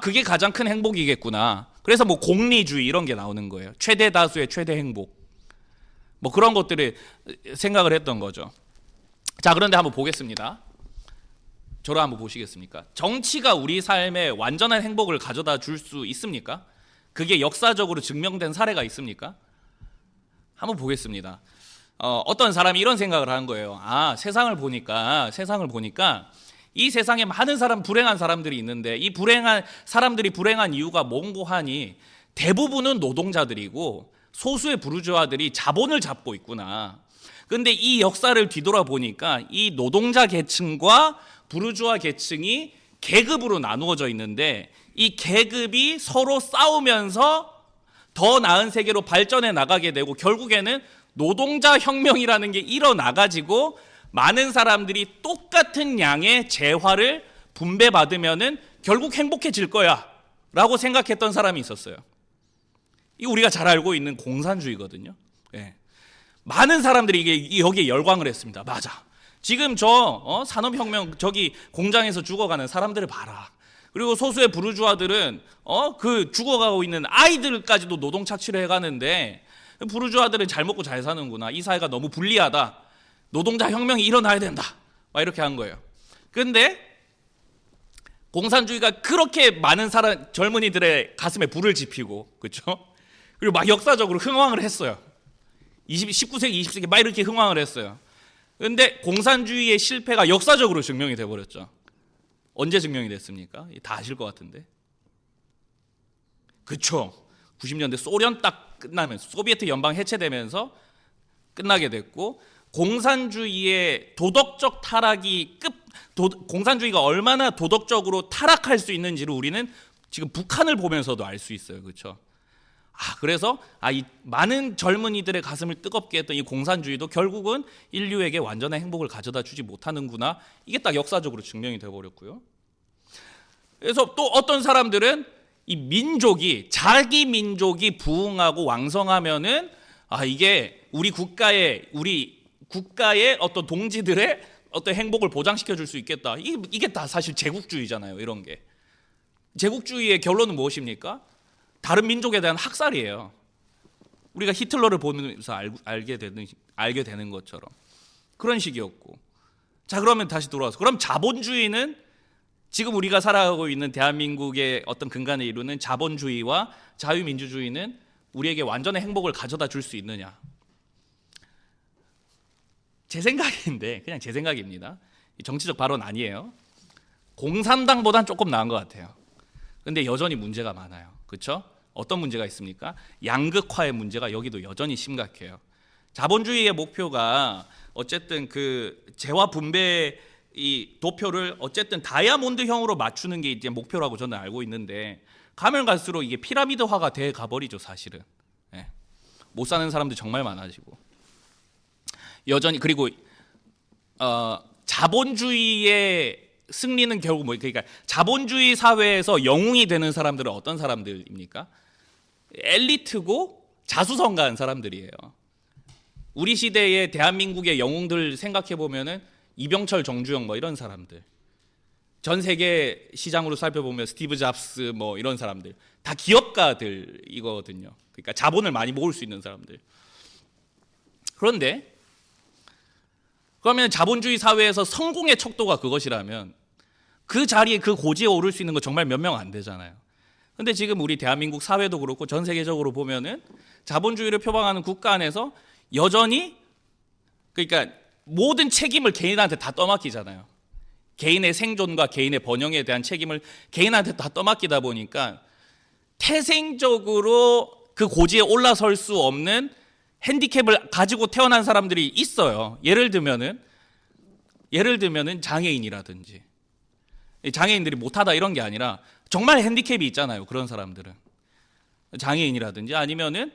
그게 가장 큰 행복이겠구나. 그래서 뭐 공리주의 이런 게 나오는 거예요. 최대 다수의 최대 행복. 뭐 그런 것들을 생각을 했던 거죠. 자, 그런데 한번 보겠습니다. 저를 한번 보시겠습니까? 정치가 우리 삶에 완전한 행복을 가져다 줄 수 있습니까? 그게 역사적으로 증명된 사례가 있습니까? 한번 보겠습니다. 어떤 사람이 이런 생각을 하는 거예요. 세상을 보니까 이 세상에 많은 불행한 사람들이 있는데 이 불행한 사람들이 불행한 이유가 뭔고 하니 대부분은 노동자들이고 소수의 부르주아들이 자본을 잡고 있구나. 근데 이 역사를 뒤돌아보니까 이 노동자 계층과 부르주아 계층이 계급으로 나누어져 있는데 이 계급이 서로 싸우면서 더 나은 세계로 발전해 나가게 되고 결국에는 노동자 혁명이라는 게 일어나가지고 많은 사람들이 똑같은 양의 재화를 분배받으면은 결국 행복해질 거야 라고 생각했던 사람이 있었어요. 이 우리가 잘 알고 있는 공산주의거든요. 예. 많은 사람들이 여기에 열광을 했습니다. 맞아. 지금 산업혁명 저기 공장에서 죽어가는 사람들을 봐라. 그리고 소수의 부르주아들은 그 죽어가고 있는 아이들까지도 노동 착취를 해가는데 부르주아들은 잘 먹고 잘 사는구나. 이 사회가 너무 불리하다. 노동자 혁명이 일어나야 된다. 막 이렇게 한 거예요. 그런데 공산주의가 그렇게 많은 젊은이들의 가슴에 불을 지피고, 그렇죠? 그리고 막 역사적으로 흥왕을 했어요. 19세기, 20세기 막 이렇게 흥왕을 했어요. 그런데 공산주의의 실패가 역사적으로 증명이 돼버렸죠. 언제 증명이 됐습니까? 다 아실 것 같은데. 그쵸. 90년대 소련 딱 끝나면서, 소비에트 연방 해체되면서 끝나게 됐고, 공산주의의 도덕적 타락이 공산주의가 얼마나 도덕적으로 타락할 수 있는지를 우리는 지금 북한을 보면서도 알 수 있어요. 그렇죠? 그래서 이 많은 젊은이들의 가슴을 뜨겁게 했던 이 공산주의도 결국은 인류에게 완전한 행복을 가져다 주지 못하는구나. 이게 딱 역사적으로 증명이 되어 버렸고요. 그래서 또 어떤 사람들은 이 민족이, 자기 민족이 부흥하고 왕성하면은 이게 우리 국가의 어떤 동지들의 어떤 행복을 보장시켜 줄 수 있겠다. 이게 다 사실 제국주의잖아요. 이런 게. 제국주의의 결론은 무엇입니까? 다른 민족에 대한 학살이에요. 우리가 히틀러를 보면서 알게 되는 것처럼 그런 식이었고. 자, 그러면 다시 돌아와서, 그럼 자본주의는 지금 우리가 살아가고 있는 대한민국의 어떤 근간을 이루는 자본주의와 자유민주주의는 우리에게 완전한 행복을 가져다 줄 수 있느냐? 제 생각인데, 그냥 제 생각입니다. 정치적 발언 아니에요. 공산당보단 조금 나은 것 같아요. 근데 여전히 문제가 많아요. 그렇죠? 어떤 문제가 있습니까? 양극화의 문제가 여기도 여전히 심각해요. 자본주의의 목표가 어쨌든 그 재화 분배 이 도표를 어쨌든 다이아몬드형으로 맞추는 게 이제 목표라고 저는 알고 있는데, 가면 갈수록 이게 피라미드화가 돼 가버리죠, 사실은. 못 사는 사람들 정말 많아지고. 여전히, 그리고 자본주의의 승리는 결국 그러니까 자본주의 사회에서 영웅이 되는 사람들은 어떤 사람들입니까? 엘리트고 자수성가한 사람들이에요. 우리 시대의 대한민국의 영웅들 생각해 보면은 이병철, 정주영 이런 사람들, 전 세계 시장으로 살펴보면 스티브 잡스 이런 사람들 다 기업가들이거든요. 그러니까 자본을 많이 모을 수 있는 사람들. 그런데 그러면 자본주의 사회에서 성공의 척도가 그것이라면 그 자리에, 그 고지에 오를 수 있는 거 정말 몇 명 안 되잖아요. 근데 지금 우리 대한민국 사회도 그렇고 전 세계적으로 보면은 자본주의를 표방하는 국가 안에서 여전히, 그러니까 모든 책임을 개인한테 다 떠맡기잖아요. 개인의 생존과 개인의 번영에 대한 책임을 개인한테 다 떠맡기다 보니까 태생적으로 그 고지에 올라설 수 없는 핸디캡을 가지고 태어난 사람들이 있어요. 예를 들면은 장애인이라든지, 장애인들이 못하다 이런 게 아니라 정말 핸디캡이 있잖아요. 그런 사람들은 장애인이라든지, 아니면은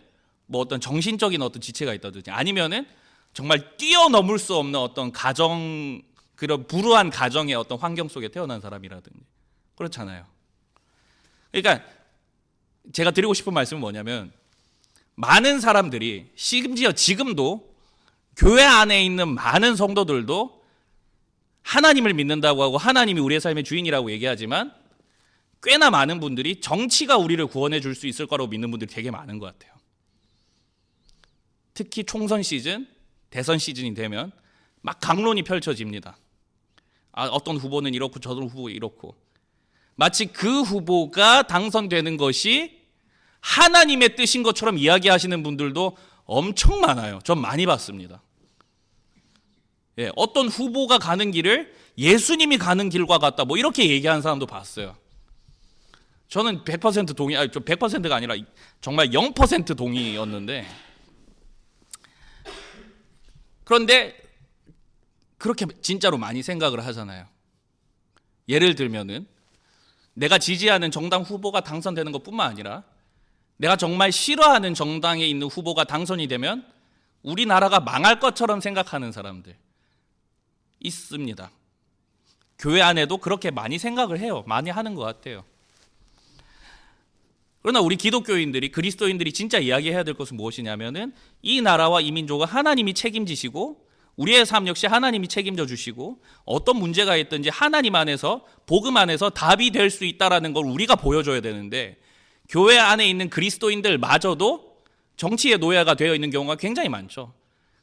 어떤 정신적인 어떤 지체가 있다든지, 아니면은 정말 뛰어넘을 수 없는 어떤 그런 불우한 가정의 어떤 환경 속에 태어난 사람이라든지, 그렇잖아요. 그러니까 제가 드리고 싶은 말씀은 뭐냐면, 많은 사람들이, 심지어 지금도 교회 안에 있는 많은 성도들도 하나님을 믿는다고 하고 하나님이 우리의 삶의 주인이라고 얘기하지만, 꽤나 많은 분들이 정치가 우리를 구원해 줄 수 있을 거라고 믿는 분들이 되게 많은 것 같아요. 특히 총선 시즌, 대선 시즌이 되면 막 강론이 펼쳐집니다. 어떤 후보는 이렇고 저런 후보 이렇고, 마치 그 후보가 당선되는 것이 하나님의 뜻인 것처럼 이야기하시는 분들도 엄청 많아요. 전 많이 봤습니다. 어떤 후보가 가는 길을 예수님이 가는 길과 같다 이렇게 얘기하는 사람도 봤어요. 저는 100% 동의, 100%가 아니라 정말 0% 동의였는데, 그런데 그렇게 진짜로 많이 생각을 하잖아요. 예를 들면은 내가 지지하는 정당 후보가 당선되는 것뿐만 아니라 내가 정말 싫어하는 정당에 있는 후보가 당선이 되면 우리나라가 망할 것처럼 생각하는 사람들 있습니다. 교회 안에도 그렇게 많이 생각을 해요. 많이 하는 것 같아요. 그러나 우리 기독교인들이, 그리스도인들이 진짜 이야기해야 될 것은 무엇이냐면은, 이 나라와 이 민족은 하나님이 책임지시고 우리의 삶 역시 하나님이 책임져 주시고, 어떤 문제가 있든지 하나님 안에서, 복음 안에서 답이 될 수 있다라는 걸 우리가 보여줘야 되는데, 교회 안에 있는 그리스도인들마저도 정치의 노예가 되어 있는 경우가 굉장히 많죠.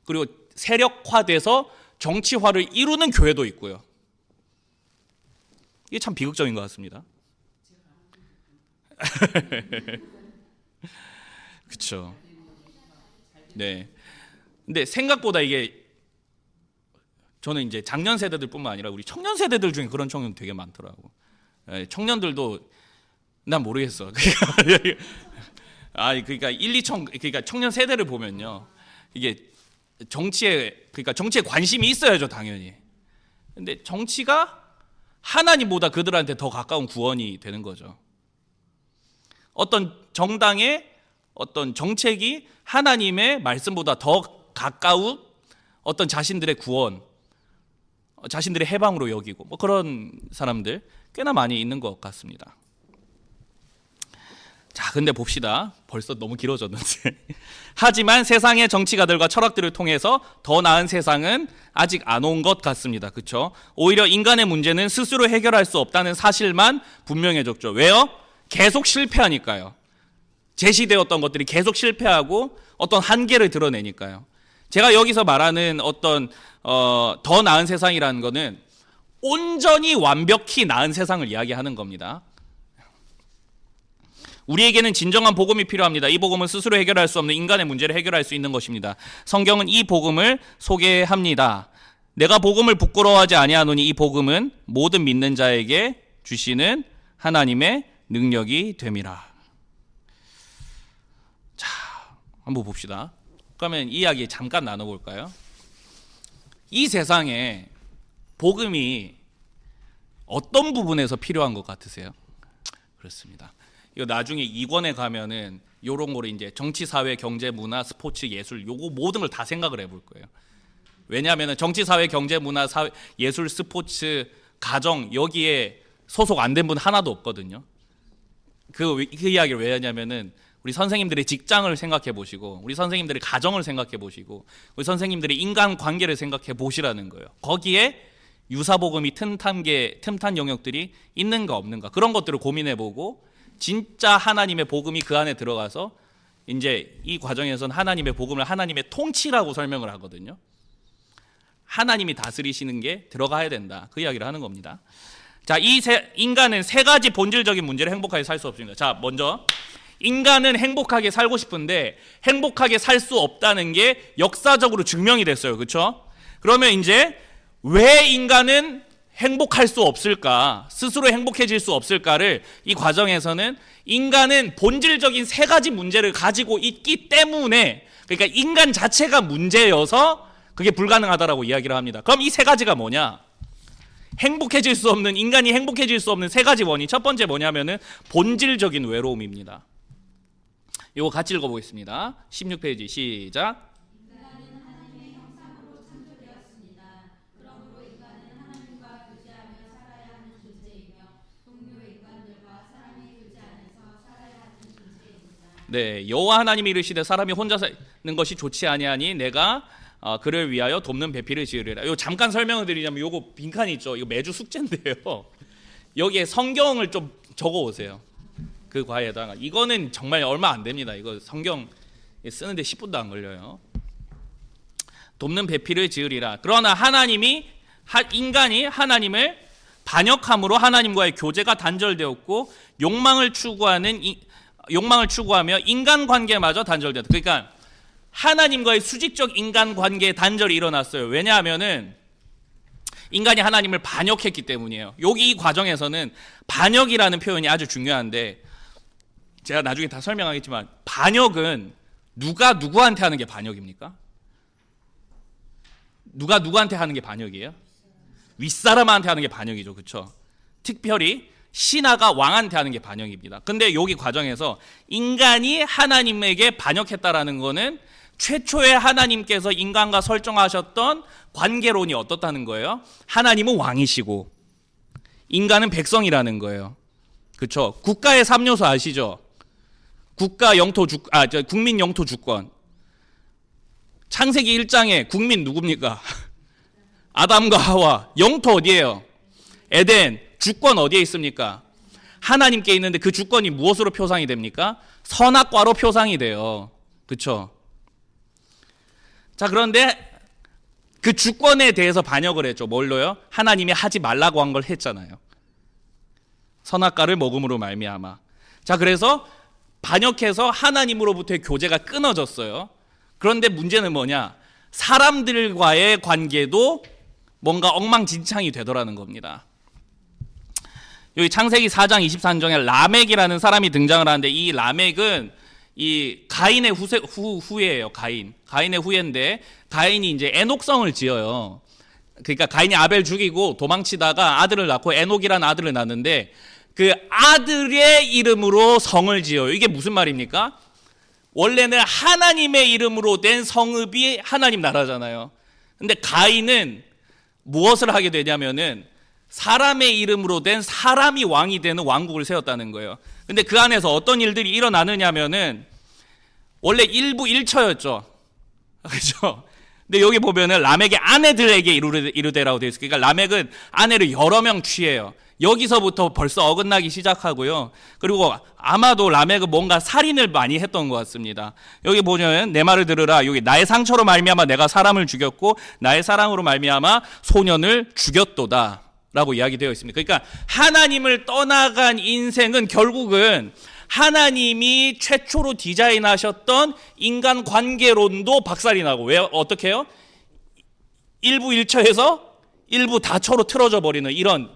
그리고 세력화돼서 정치화를 이루는 교회도 있고요. 이게 참 비극적인 것 같습니다. 그렇죠. 네. 근데 생각보다 이게 저는 이제 작년 세대들뿐만 아니라 우리 청년 세대들 중에 그런 청년 되게 많더라고. 청년들도 난 모르겠어. 그러니까 1, 2청 그러니까 청년 세대를 보면요. 이게 그러니까 정치에 관심이 있어야죠, 당연히. 근데 정치가 하나님보다 그들한테 더 가까운 구원이 되는 거죠. 어떤 정당의 어떤 정책이 하나님의 말씀보다 더 가까운 어떤 자신들의 구원, 자신들의 해방으로 여기고 뭐 그런 사람들 꽤나 많이 있는 것 같습니다. 자, 근데 봅시다. 벌써 너무 길어졌는데. 하지만 세상의 정치가들과 철학들을 통해서 더 나은 세상은 아직 안 온 것 같습니다. 그렇죠? 오히려 인간의 문제는 스스로 해결할 수 없다는 사실만 분명해졌죠. 왜요? 계속 실패하니까요. 제시되었던 것들이 계속 실패하고 어떤 한계를 드러내니까요. 제가 여기서 말하는 어떤 더 나은 세상이라는 것은 온전히 완벽히 나은 세상을 이야기하는 겁니다. 우리에게는 진정한 복음이 필요합니다. 이 복음은 스스로 해결할 수 없는 인간의 문제를 해결할 수 있는 것입니다. 성경은 이 복음을 소개합니다. 내가 복음을 부끄러워하지 아니하노니 이 복음은 모든 믿는 자에게 주시는 하나님의 능력이 됨이라. 자, 한번 봅시다. 그러면 이 이야기 잠깐 나눠볼까요? 이 세상에 복음이 어떤 부분에서 필요한 것 같으세요? 그렇습니다. 이거 나중에 2권에 가면은 요런 거를 이제 정치, 사회, 경제, 문화, 스포츠, 예술 요거 모든 걸 다 생각을 해볼 거예요. 왜냐하면 정치, 사회, 경제, 문화, 예술, 스포츠, 가정 여기에 소속 안 된 분 하나도 없거든요. 그 이야기를 왜 하냐면은 우리 선생님들의 직장을 생각해 보시고 우리 선생님들의 가정을 생각해 보시고 우리 선생님들의 인간 관계를 생각해 보시라는 거예요. 거기에 유사복음이 틈탄 영역들이 있는가 없는가 그런 것들을 고민해 보고 진짜 하나님의 복음이 그 안에 들어가서 이제 이 과정에서는 하나님의 복음을 하나님의 통치라고 설명을 하거든요. 하나님이 다스리시는 게 들어가야 된다. 그 이야기를 하는 겁니다. 자, 인간은 세 가지 본질적인 문제를 행복하게 살 수 없습니다. 자, 먼저 인간은 행복하게 살고 싶은데 행복하게 살 수 없다는 게 역사적으로 증명이 됐어요. 그렇죠? 그러면 이제 왜 인간은 행복할 수 없을까? 스스로 행복해질 수 없을까를 이 과정에서는 인간은 본질적인 세 가지 문제를 가지고 있기 때문에 그러니까 인간 자체가 문제여서 그게 불가능하다라고 이야기를 합니다. 그럼 이 세 가지가 뭐냐? 행복해질 수 없는 인간이 행복해질 수 없는 세 가지 원인. 첫 번째 뭐냐면은 본질적인 외로움입니다. 이거 같이 읽어보겠습니다. 16페이지 시작. 인간은 하나님의 형상으로 창조되었습니다. 그러므로 인간은 하나님과 교제하며 살아야 하는 존재이며 동료 인간들과 사람이 교제 안에서 살아야 하는 존재입니다. 네, 여호와 하나님이 이르시되 사람이 혼자 사는 것이 좋지 아니하니 내가 그를 위하여 돕는 배필을 지으리라. 요 잠깐 설명을 드리자면 요거 빈칸이 있죠. 이거 매주 숙제인데요. 여기에 성경을 좀 적어 오세요. 그 과에다가 이거는 정말 얼마 안 됩니다. 이거 성경 쓰는데 10분도 안 걸려요. 돕는 배필을 지으리라. 그러나 인간이 하나님을 반역함으로 하나님과의 교제가 단절되었고 욕망을 추구하며 인간관계마저 단절되었다. 그러니까 하나님과의 수직적 인간관계의 단절이 일어났어요. 왜냐하면은 인간이 하나님을 반역했기 때문이에요. 여기 이 과정에서는 반역이라는 표현이 아주 중요한데 제가 나중에 다 설명하겠지만 반역은 누가 누구한테 하는 게 반역입니까? 누가 누구한테 하는 게 반역이에요? 윗사람한테 하는 게 반역이죠. 그렇죠? 특별히 신하가 왕한테 하는 게 반역입니다. 근데 여기 과정에서 인간이 하나님에게 반역했다라는 거는 최초에 하나님께서 인간과 설정하셨던 관계론이 어떻다는 거예요? 하나님은 왕이시고 인간은 백성이라는 거예요. 그렇죠? 국가의 3요소 아시죠? 국민 영토 주권. 창세기 1장에 국민 누굽니까? 아담과 하와. 영토 어디예요? 에덴. 주권 어디에 있습니까? 하나님께 있는데 그 주권이 무엇으로 표상이 됩니까? 선악과로 표상이 돼요. 그렇죠? 자, 그런데 그 주권에 대해서 반역을 했죠. 뭘로요? 하나님이 하지 말라고 한 걸 했잖아요. 선악과를 먹음으로 말미암아. 자, 그래서 반역해서 하나님으로부터의 교제가 끊어졌어요. 그런데 문제는 뭐냐? 사람들과의 관계도 뭔가 엉망진창이 되더라는 겁니다. 여기 창세기 4장 24절에 라멕이라는 사람이 등장을 하는데, 이 라멕은 이 가인의 후예예요. 가인의 후예인데, 가인이 이제 에녹성을 지어요. 그러니까 가인이 아벨 죽이고 도망치다가 아들을 낳고 에녹이라는 아들을 낳는데, 그 아들의 이름으로 성을 지어요. 이게 무슨 말입니까? 원래는 하나님의 이름으로 된 성읍이 하나님 나라잖아요. 근데 가인은 무엇을 하게 되냐면은 사람의 이름으로 된 사람이 왕이 되는 왕국을 세웠다는 거예요. 근데 그 안에서 어떤 일들이 일어나느냐면은, 원래 일부 일처였죠. 그렇죠? 근데 여기 보면은 라멕의 아내들에게 이르되라고 되어 있어요. 그러니까 라멕은 아내를 여러 명 취해요. 여기서부터 벌써 어긋나기 시작하고요. 그리고 아마도 라멕은 뭔가 살인을 많이 했던 것 같습니다. 여기 보면 내 말을 들으라. 여기 나의 상처로 말미암아 내가 사람을 죽였고 나의 사랑으로 말미암아 소년을 죽였도다 라고 이야기되어 있습니다. 그러니까 하나님을 떠나간 인생은 결국은 하나님이 최초로 디자인하셨던 인간 관계론도 박살이 나고, 왜 어떻게 해요? 일부 일처에서 일부 다처로 틀어져 버리는 이런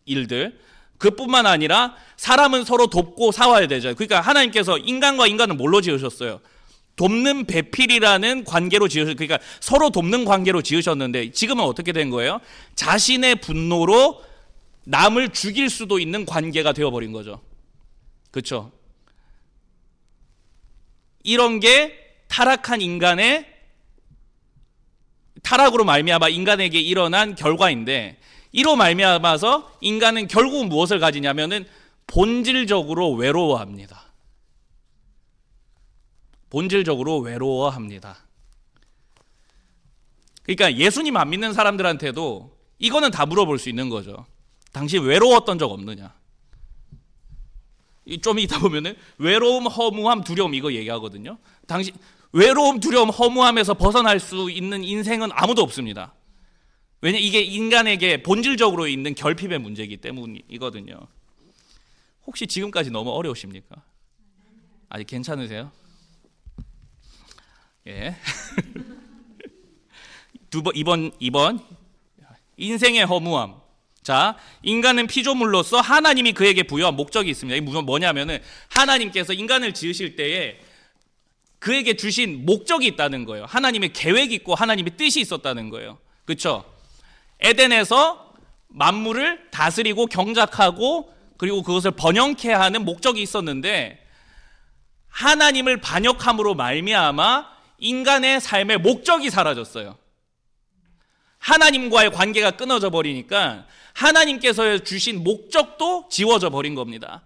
일들. 그뿐만 아니라 사람은 서로 돕고 싸워야 되죠. 그러니까 하나님께서 인간과 인간을 뭘로 지으셨어요? 돕는 배필이라는 관계로 지으셨어요. 그러니까 서로 돕는 관계로 지으셨는데, 지금은 어떻게 된 거예요? 자신의 분노로 남을 죽일 수도 있는 관계가 되어버린 거죠. 그렇죠? 이런 게 타락한 인간의 타락으로 말미암아 인간에게 일어난 결과인데, 이로 말미암아서 인간은 결국 무엇을 가지냐면은 본질적으로 외로워합니다. 본질적으로 외로워합니다. 그러니까 예수님 안 믿는 사람들한테도 이거는 다 물어볼 수 있는 거죠. 당신 외로웠던 적 없느냐? 좀 이따 보면은 외로움, 허무함, 두려움 이거 얘기하거든요. 당신 외로움, 두려움, 허무함에서 벗어날 수 있는 인생은 아무도 없습니다. 왜냐, 이게 인간에게 본질적으로 있는 결핍의 문제이기 때문이거든요. 혹시 지금까지 너무 어려우십니까? 아직 괜찮으세요? 예. 2번 인생의 허무함. 자, 인간은 피조물로서 하나님이 그에게 부여한 목적이 있습니다. 이게 뭐냐면은 하나님께서 인간을 지으실 때에 그에게 주신 목적이 있다는 거예요. 하나님의 계획이 있고 하나님의 뜻이 있었다는 거예요. 그렇죠? 에덴에서 만물을 다스리고 경작하고 그리고 그것을 번영케 하는 목적이 있었는데, 하나님을 반역함으로 말미암아 인간의 삶의 목적이 사라졌어요. 하나님과의 관계가 끊어져 버리니까 하나님께서 주신 목적도 지워져 버린 겁니다.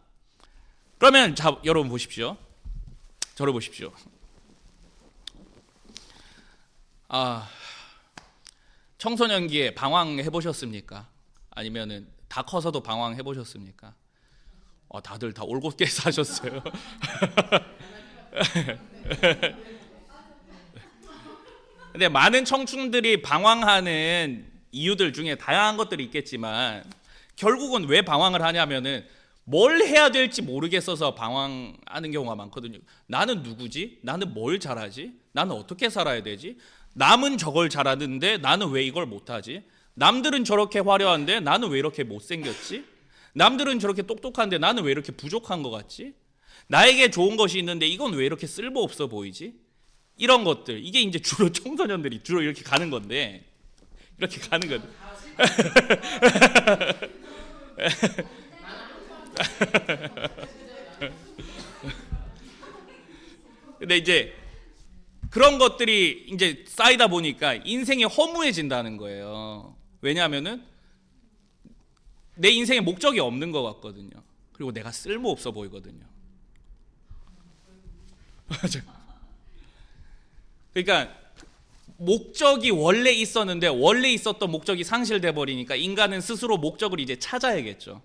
그러면 자, 여러분 보십시오. 저를 보십시오. 청소년기에 방황해 보셨습니까? 아니면은 다 커서도 방황해 보셨습니까? 다들 다 올곧게 사셨어요. 근데 많은 청춘들이 방황하는 이유들 중에 다양한 것들이 있겠지만, 결국은 왜 방황을 하냐면은 뭘 해야 될지 모르겠어서 방황하는 경우가 많거든요. 나는 누구지? 나는 뭘 잘하지? 나는 어떻게 살아야 되지? 남은 저걸 잘하는데 나는 왜 이걸 못하지? 남들은 저렇게 화려한데 나는 왜 이렇게 못생겼지? 남들은 저렇게 똑똑한데 나는 왜 이렇게 부족한 것 같지? 나에게 좋은 것이 있는데 이건 왜 이렇게 쓸모없어 보이지? 이런 것들, 이게 이제 주로 청소년들이 주로 이렇게 가는 건데, 이렇게 가는 건데. 근데 이제 그런 것들이 이제 쌓이다 보니까 인생이 허무해진다는 거예요. 왜냐하면은 내 인생에 목적이 없는 것 같거든요. 그리고 내가 쓸모없어 보이거든요. 그러니까 목적이 원래 있었는데 원래 있었던 목적이 상실돼 버리니까 인간은 스스로 목적을 이제 찾아야겠죠.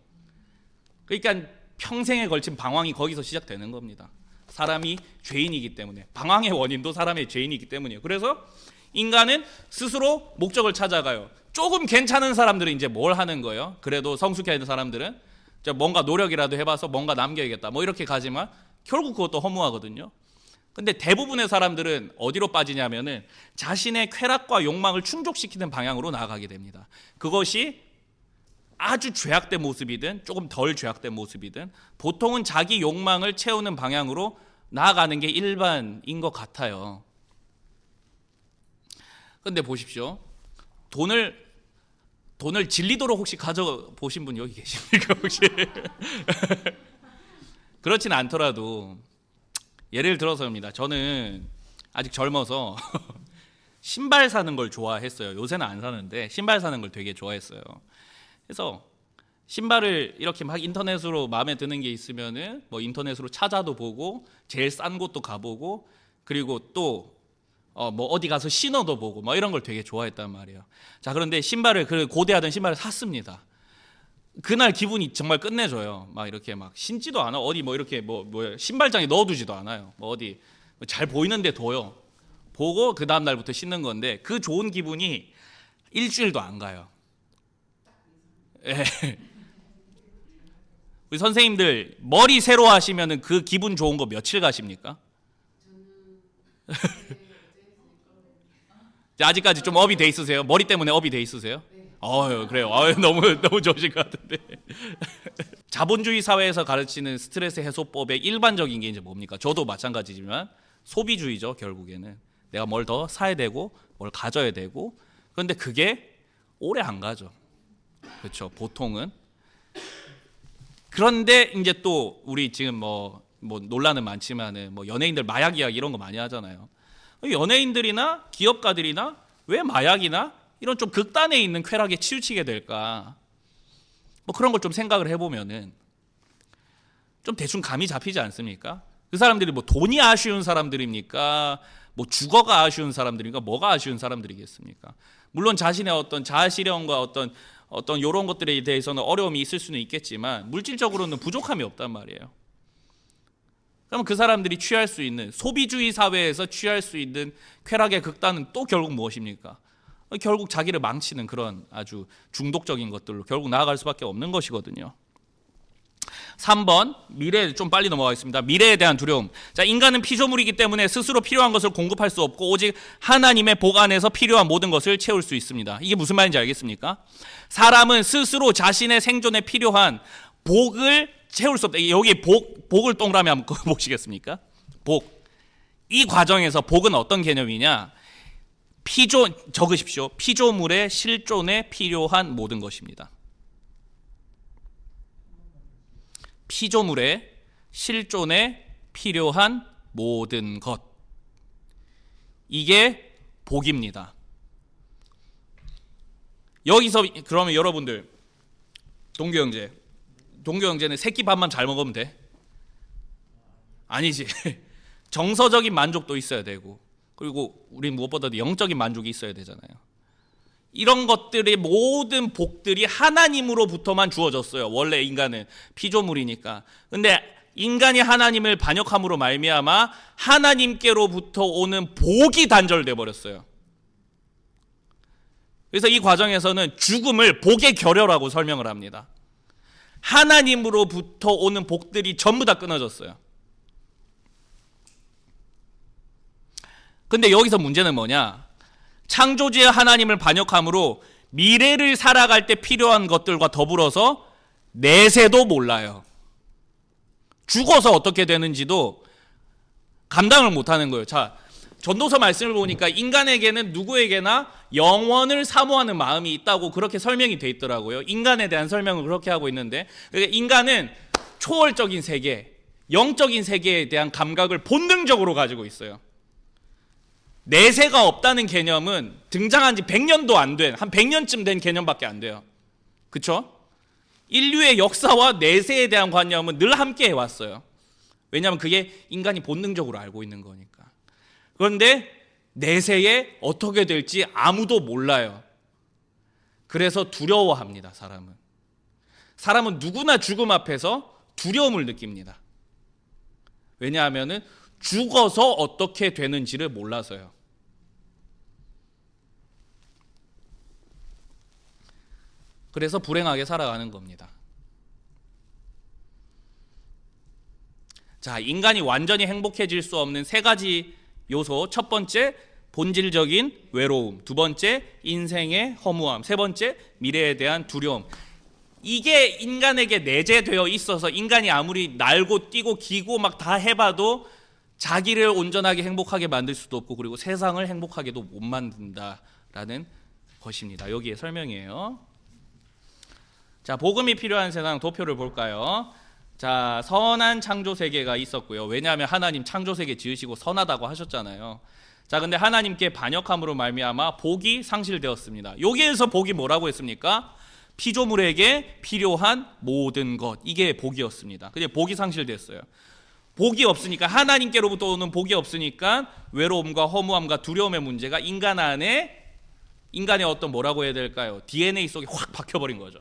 그러니까 평생에 걸친 방황이 거기서 시작되는 겁니다. 사람이 죄인이기 때문에, 방황의 원인도 사람의 죄인이기 때문이에요. 그래서 인간은 스스로 목적을 찾아가요. 조금 괜찮은 사람들은 이제 뭘 하는 거예요? 그래도 성숙해야 되는 사람들은 뭔가 노력이라도 해봐서 뭔가 남겨야겠다 뭐 이렇게 가지만 결국 그것도 허무하거든요. 근데 대부분의 사람들은 어디로 빠지냐면은 자신의 쾌락과 욕망을 충족시키는 방향으로 나아가게 됩니다. 그것이 아주 죄악된 모습이든 조금 덜 죄악된 모습이든 보통은 자기 욕망을 채우는 방향으로 나아가는 게 일반인 것 같아요. 근데 보십시오. 돈을 질리도록 혹시 가져보신 분 여기 계십니까 혹시? 그렇진 않더라도 예를 들어서입니다. 저는 아직 젊어서 신발 사는 걸 좋아했어요. 요새는 안 사는데 신발 사는 걸 되게 좋아했어요. 그래서 신발을 이렇게 막 인터넷으로 마음에 드는 게 있으면은 뭐 인터넷으로 찾아도 보고 제일 싼 곳도 가보고 그리고 또 뭐 어디 가서 신어도 보고 뭐 이런 걸 되게 좋아했단 말이에요. 자, 그런데 신발을 그 고대하던 신발을 샀습니다. 그날 기분이 정말 끝내줘요. 막 이렇게 막 신지도 않아. 어디 뭐 이렇게 뭐 신발장에 넣어두지도 않아요. 뭐 어디 잘 보이는데 둬요. 보고 그 다음 날부터 신는 건데 그 좋은 기분이 일주일도 안 가요. 예. 우리 선생님들 머리 새로 하시면은 그 기분 좋은 거 며칠 가십니까? 아직까지 좀 업이 돼 있으세요? 머리 때문에 업이 돼 있으세요? 그래요. 너무 좋으신 것 같은데. 자본주의 사회에서 가르치는 스트레스 해소법의 일반적인 게 이제 뭡니까? 저도 마찬가지지만 소비주의죠. 결국에는 내가 뭘 더 사야 되고 뭘 가져야 되고. 그런데 그게 오래 안 가죠. 그렇죠. 보통은. 그런데 이제 또 우리 지금 뭐 논란은 많지만은 뭐 연예인들 마약 이야기 이런 거 많이 하잖아요. 연예인들이나 기업가들이나 왜 마약이나 이런 좀 극단에 있는 쾌락에 치우치게 될까? 뭐 그런 걸 좀 생각을 해보면은 좀 대충 감이 잡히지 않습니까? 그 사람들이 뭐 돈이 아쉬운 사람들입니까? 뭐 주거가 아쉬운 사람들입니까? 뭐가 아쉬운 사람들이겠습니까? 물론 자신의 어떤 자아실현과 어떤 이런 것들에 대해서는 어려움이 있을 수는 있겠지만 물질적으로는 부족함이 없단 말이에요. 그럼 그 사람들이 취할 수 있는 소비주의 사회에서 취할 수 있는 쾌락의 극단은 또 결국 무엇입니까? 결국 자기를 망치는 그런 아주 중독적인 것들로 결국 나아갈 수밖에 없는 것이거든요. 3번 미래 좀 빨리 넘어가겠습니다. 미래에 대한 두려움. 자, 인간은 피조물이기 때문에 스스로 필요한 것을 공급할 수 없고 오직 하나님의 복 안에서 필요한 모든 것을 채울 수 있습니다. 이게 무슨 말인지 알겠습니까? 사람은 스스로 자신의 생존에 필요한 복을 채울 수 없다. 여기 복을 동그라미 한번 보시겠습니까? 복. 이 과정에서 복은 어떤 개념이냐? 적으십시오. 피조물의 실존에 필요한 모든 것입니다. 피조물의 실존에 필요한 모든 것. 이게 복입니다. 여기서 그러면 여러분들 동교 형제는 새끼 밥만 잘 먹으면 돼? 아니지. 정서적인 만족도 있어야 되고 그리고 우리 무엇보다도 영적인 만족이 있어야 되잖아요. 이런 것들의 모든 복들이 하나님으로부터만 주어졌어요. 원래 인간은 피조물이니까. 근데 인간이 하나님을 반역함으로 말미암아 하나님께로부터 오는 복이 단절돼 버렸어요. 그래서 이 과정에서는 죽음을 복의 결여라고 설명을 합니다. 하나님으로부터 오는 복들이 전부 다 끊어졌어요. 근데 여기서 문제는 뭐냐? 창조주의 하나님을 반역함으로 미래를 살아갈 때 필요한 것들과 더불어서 내세도 몰라요. 죽어서 어떻게 되는지도 감당을 못하는 거예요. 자, 전도서 말씀을 보니까 인간에게는 누구에게나 영원을 사모하는 마음이 있다고 그렇게 설명이 돼 있더라고요. 인간에 대한 설명을 그렇게 하고 있는데 그러니까 인간은 초월적인 세계, 영적인 세계에 대한 감각을 본능적으로 가지고 있어요. 내세가 없다는 개념은 등장한 지 100년도 안 된, 한 100년쯤 된 개념밖에 안 돼요. 그렇죠? 인류의 역사와 내세에 대한 관념은 늘 함께 해왔어요. 왜냐하면 그게 인간이 본능적으로 알고 있는 거니까. 그런데 내세에 어떻게 될지 아무도 몰라요. 그래서 두려워합니다. 사람은 누구나 죽음 앞에서 두려움을 느낍니다. 왜냐하면 죽어서 어떻게 되는지를 몰라서요. 그래서 불행하게 살아가는 겁니다. 자, 인간이 완전히 행복해질 수 없는 세 가지 요소. 첫 번째, 본질적인 외로움. 두 번째, 인생의 허무함. 세 번째, 미래에 대한 두려움. 이게 인간에게 내재되어 있어서 인간이 아무리 날고 뛰고 기고 막 다 해봐도 자기를 온전하게 행복하게 만들 수도 없고, 그리고 세상을 행복하게도 못 만든다라는 것입니다. 여기에 설명이에요. 자, 복음이 필요한 세상 도표를 볼까요? 자, 선한 창조 세계가 있었고요. 왜냐하면 하나님 창조 세계 지으시고 선하다고 하셨잖아요. 자, 근데 하나님께 반역함으로 말미암아 복이 상실되었습니다. 여기에서 복이 뭐라고 했습니까? 피조물에게 필요한 모든 것, 이게 복이었습니다. 근데 복이 상실됐어요. 복이 없으니까, 하나님께로부터 오는 복이 없으니까 외로움과 허무함과 두려움의 문제가 인간의 어떤 뭐라고 해야 될까요? DNA 속에 확 박혀버린 거죠.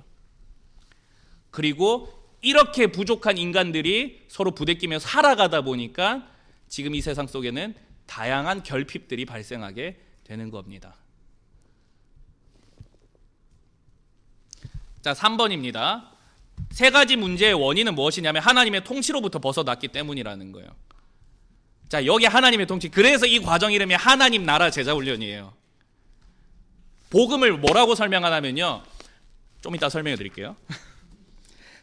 그리고 이렇게 부족한 인간들이 서로 부대끼며 살아가다 보니까 지금 이 세상 속에는 다양한 결핍들이 발생하게 되는 겁니다. 자, 3번입니다. 세 가지 문제의 원인은 무엇이냐면 하나님의 통치로부터 벗어났기 때문이라는 거예요. 자, 여기 하나님의 통치. 그래서 이 과정 이름이 하나님 나라 제자 훈련이에요. 복음을 뭐라고 설명하냐면요, 좀 이따 설명해 드릴게요.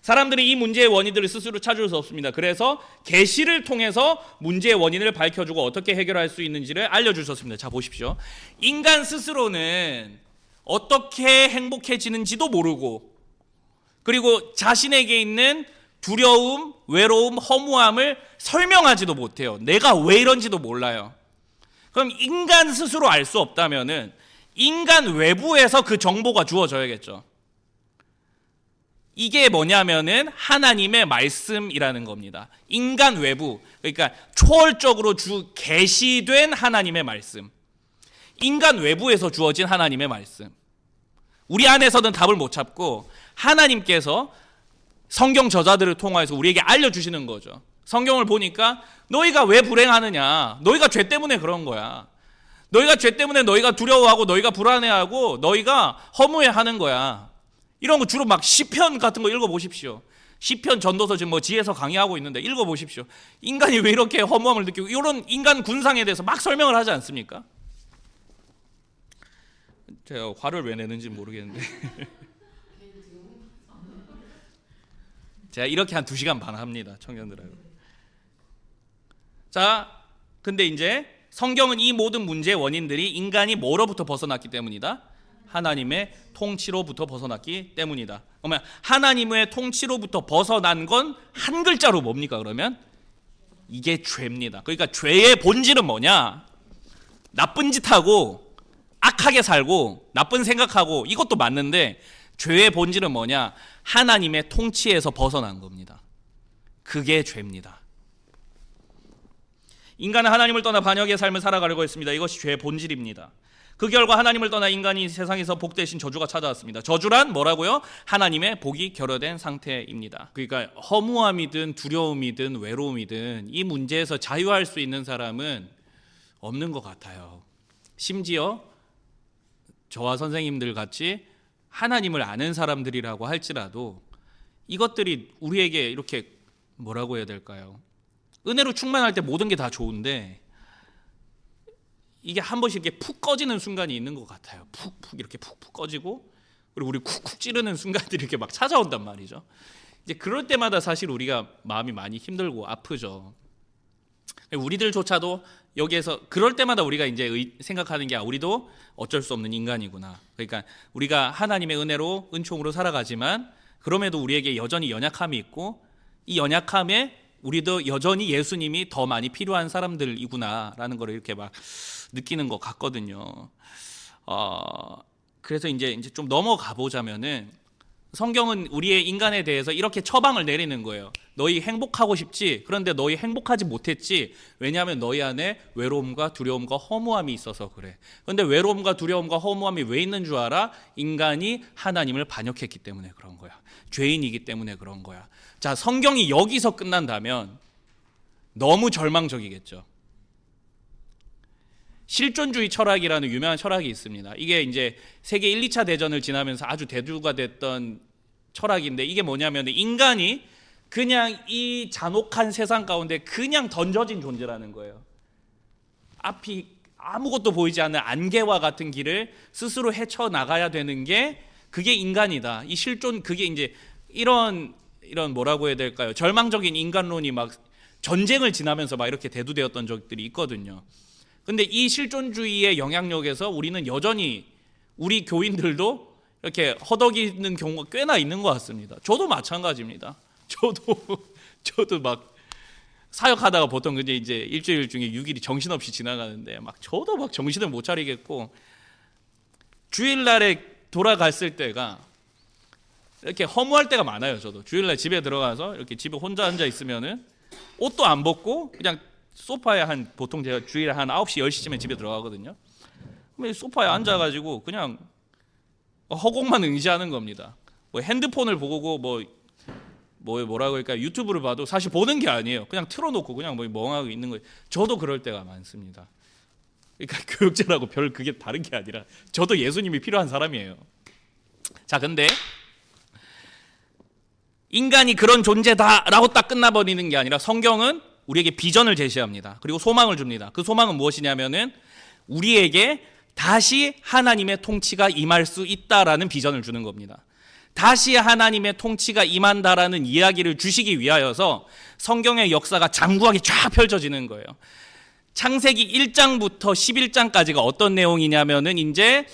사람들이 이 문제의 원인들을 스스로 찾을 수 없습니다. 그래서 계시를 통해서 문제의 원인을 밝혀주고 어떻게 해결할 수 있는지를 알려주셨습니다. 자, 보십시오. 인간 스스로는 어떻게 행복해지는지도 모르고, 그리고 자신에게 있는 두려움, 외로움, 허무함을 설명하지도 못해요. 내가 왜 이런지도 몰라요. 그럼 인간 스스로 알 수 없다면은 인간 외부에서 그 정보가 주어져야겠죠. 이게 뭐냐면은 하나님의 말씀이라는 겁니다. 인간 외부, 그러니까 초월적으로 계시된 하나님의 말씀. 인간 외부에서 주어진 하나님의 말씀. 우리 안에서는 답을 못 찾고 하나님께서 성경 저자들을 통해서 우리에게 알려주시는 거죠. 성경을 보니까 너희가 왜 불행하느냐, 너희가 죄 때문에 그런 거야. 너희가 죄 때문에 너희가 두려워하고 너희가 불안해하고 너희가 허무해하는 거야. 이런 거 주로 막 시편 같은 거 읽어보십시오. 시편 전도서 지금 뭐 지혜서 강의하고 있는데 읽어보십시오. 인간이 왜 이렇게 허무함을 느끼고, 이런 인간 군상에 대해서 막 설명을 하지 않습니까? 제가 화를 왜 내는지 모르겠는데 제가 이렇게 한 2시간 반 합니다, 청년들하고. 자, 근데 이제 성경은 이 모든 문제의 원인들이 인간이 뭐로부터 벗어났기 때문이다? 하나님의 통치로부터 벗어났기 때문이다. 그러면 하나님의 통치로부터 벗어난 건 한 글자로 뭡니까? 그러면 이게 죄입니다. 그러니까 죄의 본질은 뭐냐? 나쁜 짓 하고 악하게 살고 나쁜 생각하고, 이것도 맞는데 죄의 본질은 뭐냐? 하나님의 통치에서 벗어난 겁니다. 그게 죄입니다. 인간은 하나님을 떠나 반역의 삶을 살아가려고 했습니다. 이것이 죄의 본질입니다. 그 결과 하나님을 떠나 인간이 세상에서 복 대신 저주가 찾아왔습니다. 저주란 뭐라고요? 하나님의 복이 결여된 상태입니다. 그러니까 허무함이든 두려움이든 외로움이든 이 문제에서 자유할 수 있는 사람은 없는 것 같아요. 심지어 저와 선생님들 같이 하나님을 아는 사람들이라고 할지라도 이것들이 우리에게 이렇게 뭐라고 해야 될까요? 은혜로 충만할 때 모든 게 다 좋은데 이게 한 번씩 이렇게 푹 꺼지는 순간이 있는 것 같아요. 푹푹 이렇게 푹푹 꺼지고, 그리고 우리 쿡쿡 찌르는 순간들이 이렇게 막 찾아온단 말이죠. 이제 그럴 때마다 사실 우리가 마음이 많이 힘들고 아프죠. 우리들조차도 여기에서 그럴 때마다 우리가 이제 생각하는 게, 우리도 어쩔 수 없는 인간이구나. 그러니까 우리가 하나님의 은혜로 은총으로 살아가지만 그럼에도 우리에게 여전히 연약함이 있고, 이 연약함에 우리도 여전히 예수님이 더 많이 필요한 사람들이구나라는 걸 이렇게 막 느끼는 것 같거든요. 그래서 이제 좀 넘어가 보자면은, 성경은 우리의 인간에 대해서 이렇게 처방을 내리는 거예요. 너희 행복하고 싶지? 그런데 너희 행복하지 못했지? 왜냐하면 너희 안에 외로움과 두려움과 허무함이 있어서 그래. 그런데 외로움과 두려움과 허무함이 왜 있는 줄 알아? 인간이 하나님을 반역했기 때문에 그런 거야. 죄인이기 때문에 그런 거야. 자, 성경이 여기서 끝난다면 너무 절망적이겠죠. 실존주의 철학이라는 유명한 철학이 있습니다. 이게 이제 세계 1, 2차 대전을 지나면서 아주 대두가 됐던 철학인데, 이게 뭐냐면 인간이 그냥 이 잔혹한 세상 가운데 그냥 던져진 존재라는 거예요. 앞이 아무것도 보이지 않는 안개와 같은 길을 스스로 헤쳐나가야 되는 게 그게 인간이다. 이 실존, 그게 이제 이런 뭐라고 해야 될까요? 절망적인 인간론이 막 전쟁을 지나면서 막 이렇게 대두되었던 적들이 있거든요. 근데 이 실존주의의 영향력에서 우리는 여전히 우리 교인들도 이렇게 허덕이는 경우가 꽤나 있는 것 같습니다. 저도 마찬가지입니다. 저도 막 사역하다가 보통 이제 일주일 중에 6일이 정신없이 지나가는데 막 저도 막 정신을 못 차리겠고, 주일날에 돌아갔을 때가 이렇게 허무할 때가 많아요. 저도 주일날 집에 들어가서 이렇게 집에 혼자 앉아 있으면은 옷도 안 벗고 그냥 소파에 보통 제가 주일에 한 9시 10시쯤에 집에 들어가거든요. 그럼 소파에 앉아가지고 그냥 허공만 응시하는 겁니다. 뭐 핸드폰을 보고 뭐라고 할까요? 유튜브를 봐도 사실 보는 게 아니에요. 그냥 틀어놓고 그냥 뭐 멍하고 있는 거예요. 저도 그럴 때가 많습니다. 그러니까 교육자라고 별 그게 다른 게 아니라 저도 예수님이 필요한 사람이에요. 자, 근데 인간이 그런 존재다라고 딱 끝나버리는 게 아니라 성경은 우리에게 비전을 제시합니다. 그리고 소망을 줍니다. 그 소망은 무엇이냐면은 우리에게 다시 하나님의 통치가 임할 수 있다라는 비전을 주는 겁니다. 다시 하나님의 통치가 임한다라는 이야기를 주시기 위하여서 성경의 역사가 장구하게 쫙 펼쳐지는 거예요. 창세기 1장부터 11장까지가 어떤 내용이냐면은 이제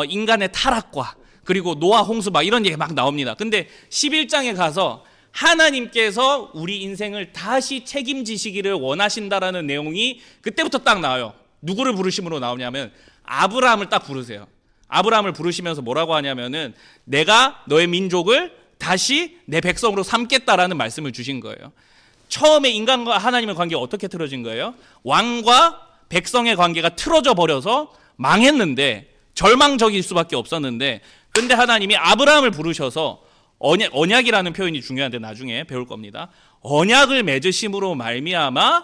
인간의 타락과 그리고 노아 홍수 막 이런 얘기 막 나옵니다. 근데 11장에 가서 하나님께서 우리 인생을 다시 책임지시기를 원하신다라는 내용이 그때부터 딱 나와요. 누구를 부르심으로 나오냐면 아브라함을 딱 부르세요. 아브라함을 부르시면서 뭐라고 하냐면은 내가 너의 민족을 다시 내 백성으로 삼겠다라는 말씀을 주신 거예요. 처음에 인간과 하나님의 관계가 어떻게 틀어진 거예요? 왕과 백성의 관계가 틀어져 버려서 망했는데, 절망적일 수밖에 없었는데, 근데 하나님이 아브라함을 부르셔서 언약이라는 표현이 중요한데 나중에 배울 겁니다. 언약을 맺으심으로 말미암아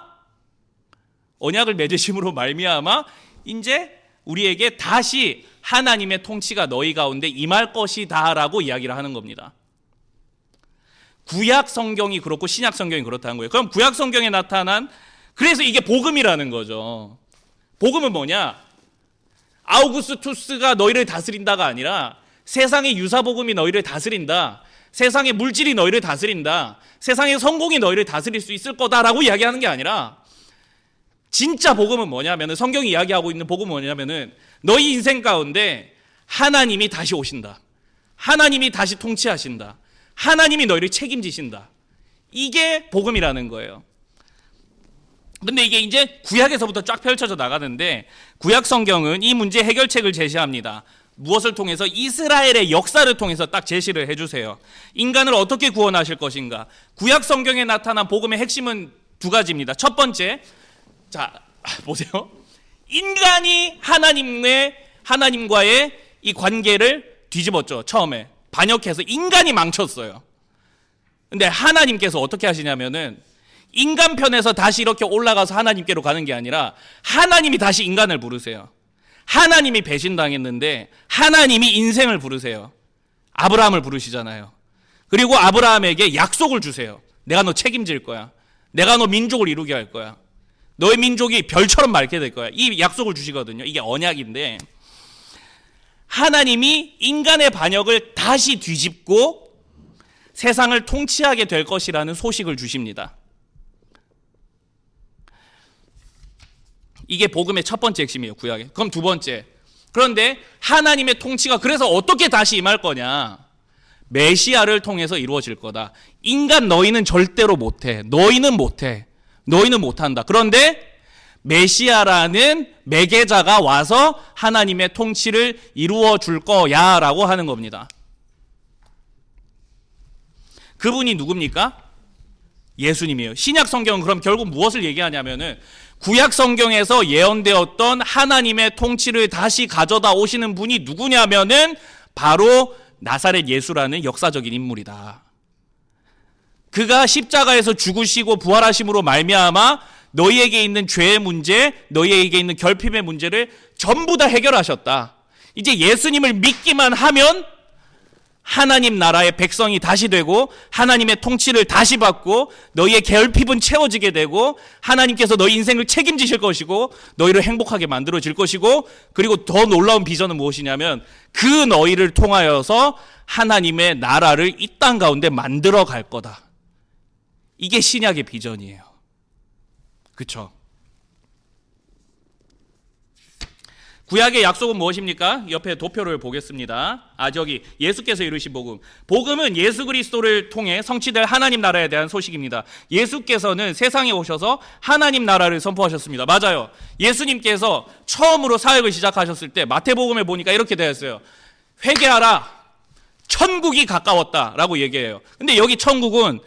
이제 우리에게 다시 하나님의 통치가 너희 가운데 임할 것이다라고 이야기를 하는 겁니다. 구약 성경이 그렇고 신약 성경이 그렇다는 거예요. 그럼 구약 성경에 나타난, 그래서 이게 복음이라는 거죠. 복음은 뭐냐? 아우구스투스가 너희를 다스린다가 아니라 세상의 유사복음이 너희를 다스린다. 세상의 물질이 너희를 다스린다. 세상의 성공이 너희를 다스릴 수 있을 거다라고 이야기하는 게 아니라, 진짜 복음은 뭐냐면은, 성경이 이야기하고 있는 복음은 뭐냐면은 너희 인생 가운데 하나님이 다시 오신다. 하나님이 다시 통치하신다. 하나님이 너희를 책임지신다. 이게 복음이라는 거예요. 근데 이게 이제 구약에서부터 쫙 펼쳐져 나가는데, 구약 성경은 이 문제 해결책을 제시합니다. 무엇을 통해서? 이스라엘의 역사를 통해서 딱 제시를 해주세요. 인간을 어떻게 구원하실 것인가? 구약 성경에 나타난 복음의 핵심은 두 가지입니다. 첫 번째, 자 보세요. 인간이 하나님과의 이 관계를 뒤집었죠. 처음에 반역해서 인간이 망쳤어요. 근데 하나님께서 어떻게 하시냐면은 인간 편에서 다시 이렇게 올라가서 하나님께로 가는 게 아니라 하나님이 다시 인간을 부르세요. 하나님이 배신당했는데 하나님이 인생을 부르세요. 아브라함을 부르시잖아요. 그리고 아브라함에게 약속을 주세요. 내가 너 책임질 거야. 내가 너 민족을 이루게 할 거야. 너의 민족이 별처럼 맑게 될 거야. 이 약속을 주시거든요. 이게 언약인데, 하나님이 인간의 반역을 다시 뒤집고 세상을 통치하게 될 것이라는 소식을 주십니다. 이게 복음의 첫 번째 핵심이에요, 구약에. 그럼 두 번째, 그런데 하나님의 통치가 그래서 어떻게 다시 임할 거냐? 메시아를 통해서 이루어질 거다. 인간 너희는 절대로 못해. 너희는 못한다. 그런데 메시아라는 매개자가 와서 하나님의 통치를 이루어 줄 거야 라고 하는 겁니다. 그분이 누굽니까? 예수님이에요. 신약 성경은 그럼 결국 무엇을 얘기하냐면은, 구약 성경에서 예언되었던 하나님의 통치를 다시 가져다 오시는 분이 누구냐면은 바로 나사렛 예수라는 역사적인 인물이다. 그가 십자가에서 죽으시고 부활하심으로 말미암아 너희에게 있는 죄의 문제, 너희에게 있는 결핍의 문제를 전부 다 해결하셨다. 이제 예수님을 믿기만 하면 하나님 나라의 백성이 다시 되고 하나님의 통치를 다시 받고 너희의 결핍은 채워지게 되고 하나님께서 너희 인생을 책임지실 것이고 너희를 행복하게 만들어질 것이고 그리고 더 놀라운 비전은 무엇이냐면 그 너희를 통하여서 하나님의 나라를 이 땅 가운데 만들어 갈 거다. 이게 신약의 비전이에요. 그렇죠? 구약의 약속은 무엇입니까? 옆에 도표를 보겠습니다. 저기 예수께서 이루신 복음. 복음은 예수 그리스도를 통해 성취될 하나님 나라에 대한 소식입니다. 예수께서는 세상에 오셔서 하나님 나라를 선포하셨습니다. 맞아요. 예수님께서 처음으로 사역을 시작하셨을 때 마태복음에 보니까 이렇게 되어 있어요. 회개하라. 천국이 가까웠다라고 얘기해요. 근데 여기 천국은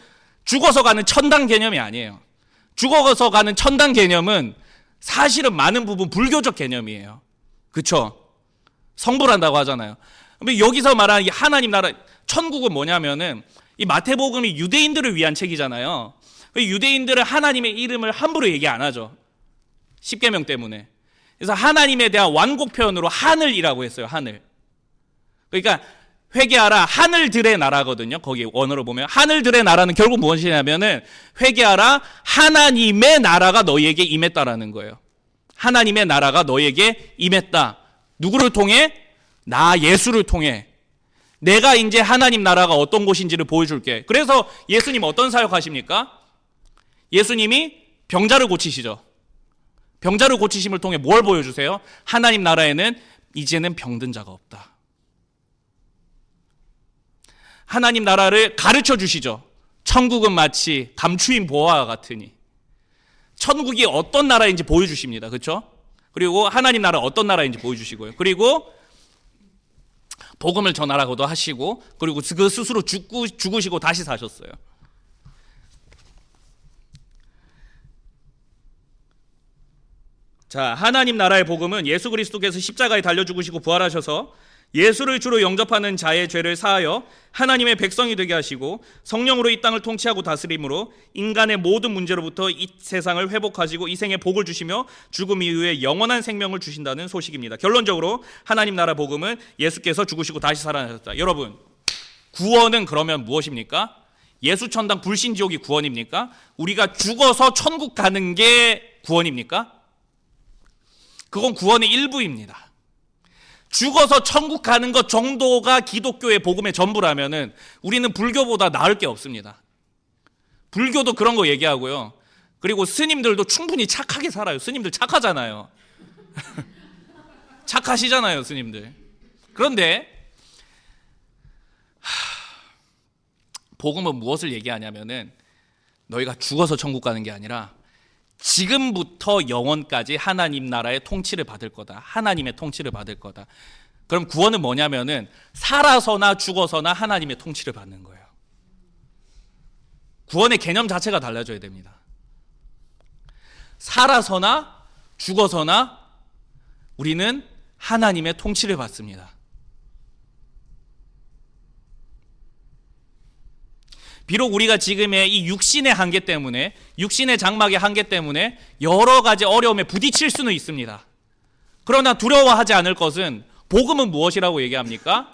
죽어서 가는 천당 개념이 아니에요. 죽어서 가는 천당 개념은 사실은 많은 부분 불교적 개념이에요. 그렇죠? 성불한다고 하잖아요. 근데 여기서 말하는 이 하나님 나라 천국은 뭐냐면은 이 마태복음이 유대인들을 위한 책이잖아요. 유대인들은 하나님의 이름을 함부로 얘기 안 하죠. 십계명 때문에. 그래서 하나님에 대한 완곡 표현으로 하늘이라고 했어요. 하늘. 그러니까 회개하라 하늘들의 나라거든요. 거기 원어로 보면 하늘들의 나라는 결국 무엇이냐면은 회개하라 하나님의 나라가 너희에게 임했다라는 거예요. 하나님의 나라가 너희에게 임했다. 누구를 통해? 나 예수를 통해. 내가 이제 하나님 나라가 어떤 곳인지를 보여줄게. 그래서 예수님 어떤 사역하십니까? 예수님이 병자를 고치시죠. 병자를 고치심을 통해 뭘 보여주세요? 하나님 나라에는 이제는 병든 자가 없다. 하나님 나라를 가르쳐 주시죠. 천국은 마치 감추인 보화와 같으니. 천국이 어떤 나라인지 보여주십니다. 그렇죠? 그리고 하나님 나라 어떤 나라인지 보여주시고요. 그리고 복음을 전하라고도 하시고 그리고 그 스스로 죽으시고 다시 사셨어요. 자, 하나님 나라의 복음은 예수 그리스도께서 십자가에 달려 죽으시고 부활하셔서 예수를 주로 영접하는 자의 죄를 사하여 하나님의 백성이 되게 하시고 성령으로 이 땅을 통치하고 다스림으로 인간의 모든 문제로부터 이 세상을 회복하시고 이 생에 복을 주시며 죽음 이후에 영원한 생명을 주신다는 소식입니다. 결론적으로 하나님 나라 복음은 예수께서 죽으시고 다시 살아나셨다. 여러분, 구원은 그러면 무엇입니까? 예수 천당 불신지옥이 구원입니까? 우리가 죽어서 천국 가는 게 구원입니까? 그건 구원의 일부입니다. 죽어서 천국 가는 것 정도가 기독교의 복음의 전부라면은 우리는 불교보다 나을 게 없습니다. 불교도 그런 거 얘기하고요. 그리고 스님들도 충분히 착하게 살아요. 스님들 착하잖아요. 착하시잖아요, 스님들. 그런데 복음은 무엇을 얘기하냐면은 너희가 죽어서 천국 가는 게 아니라 지금부터 영원까지 하나님 나라의 통치를 받을 거다. 하나님의 통치를 받을 거다. 그럼 구원은 뭐냐면은 살아서나 죽어서나 하나님의 통치를 받는 거예요. 구원의 개념 자체가 달라져야 됩니다. 살아서나 죽어서나 우리는 하나님의 통치를 받습니다. 비록 우리가 지금의 이 육신의 한계 때문에, 육신의 장막의 한계 때문에 여러 가지 어려움에 부딪힐 수는 있습니다. 그러나 두려워하지 않을 것은 복음은 무엇이라고 얘기합니까?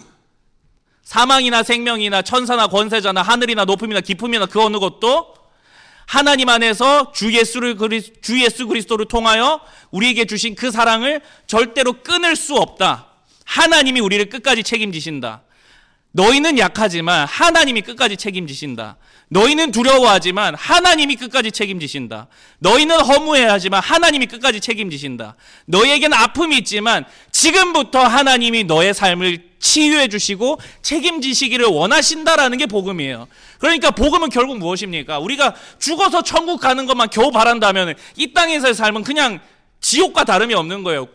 사망이나 생명이나 천사나 권세자나 하늘이나 높음이나 깊음이나 그 어느 것도 하나님 안에서 주 예수 그리스도를 통하여 우리에게 주신 그 사랑을 절대로 끊을 수 없다. 하나님이 우리를 끝까지 책임지신다. 너희는 약하지만 하나님이 끝까지 책임지신다. 너희는 두려워하지만 하나님이 끝까지 책임지신다. 너희는 허무해하지만 하나님이 끝까지 책임지신다. 너희에게는 아픔이 있지만 지금부터 하나님이 너의 삶을 치유해 주시고 책임지시기를 원하신다라는 게 복음이에요. 그러니까 복음은 결국 무엇입니까? 우리가 죽어서 천국 가는 것만 겨우 바란다면 이 땅에서의 삶은 그냥 지옥과 다름이 없는 거예요.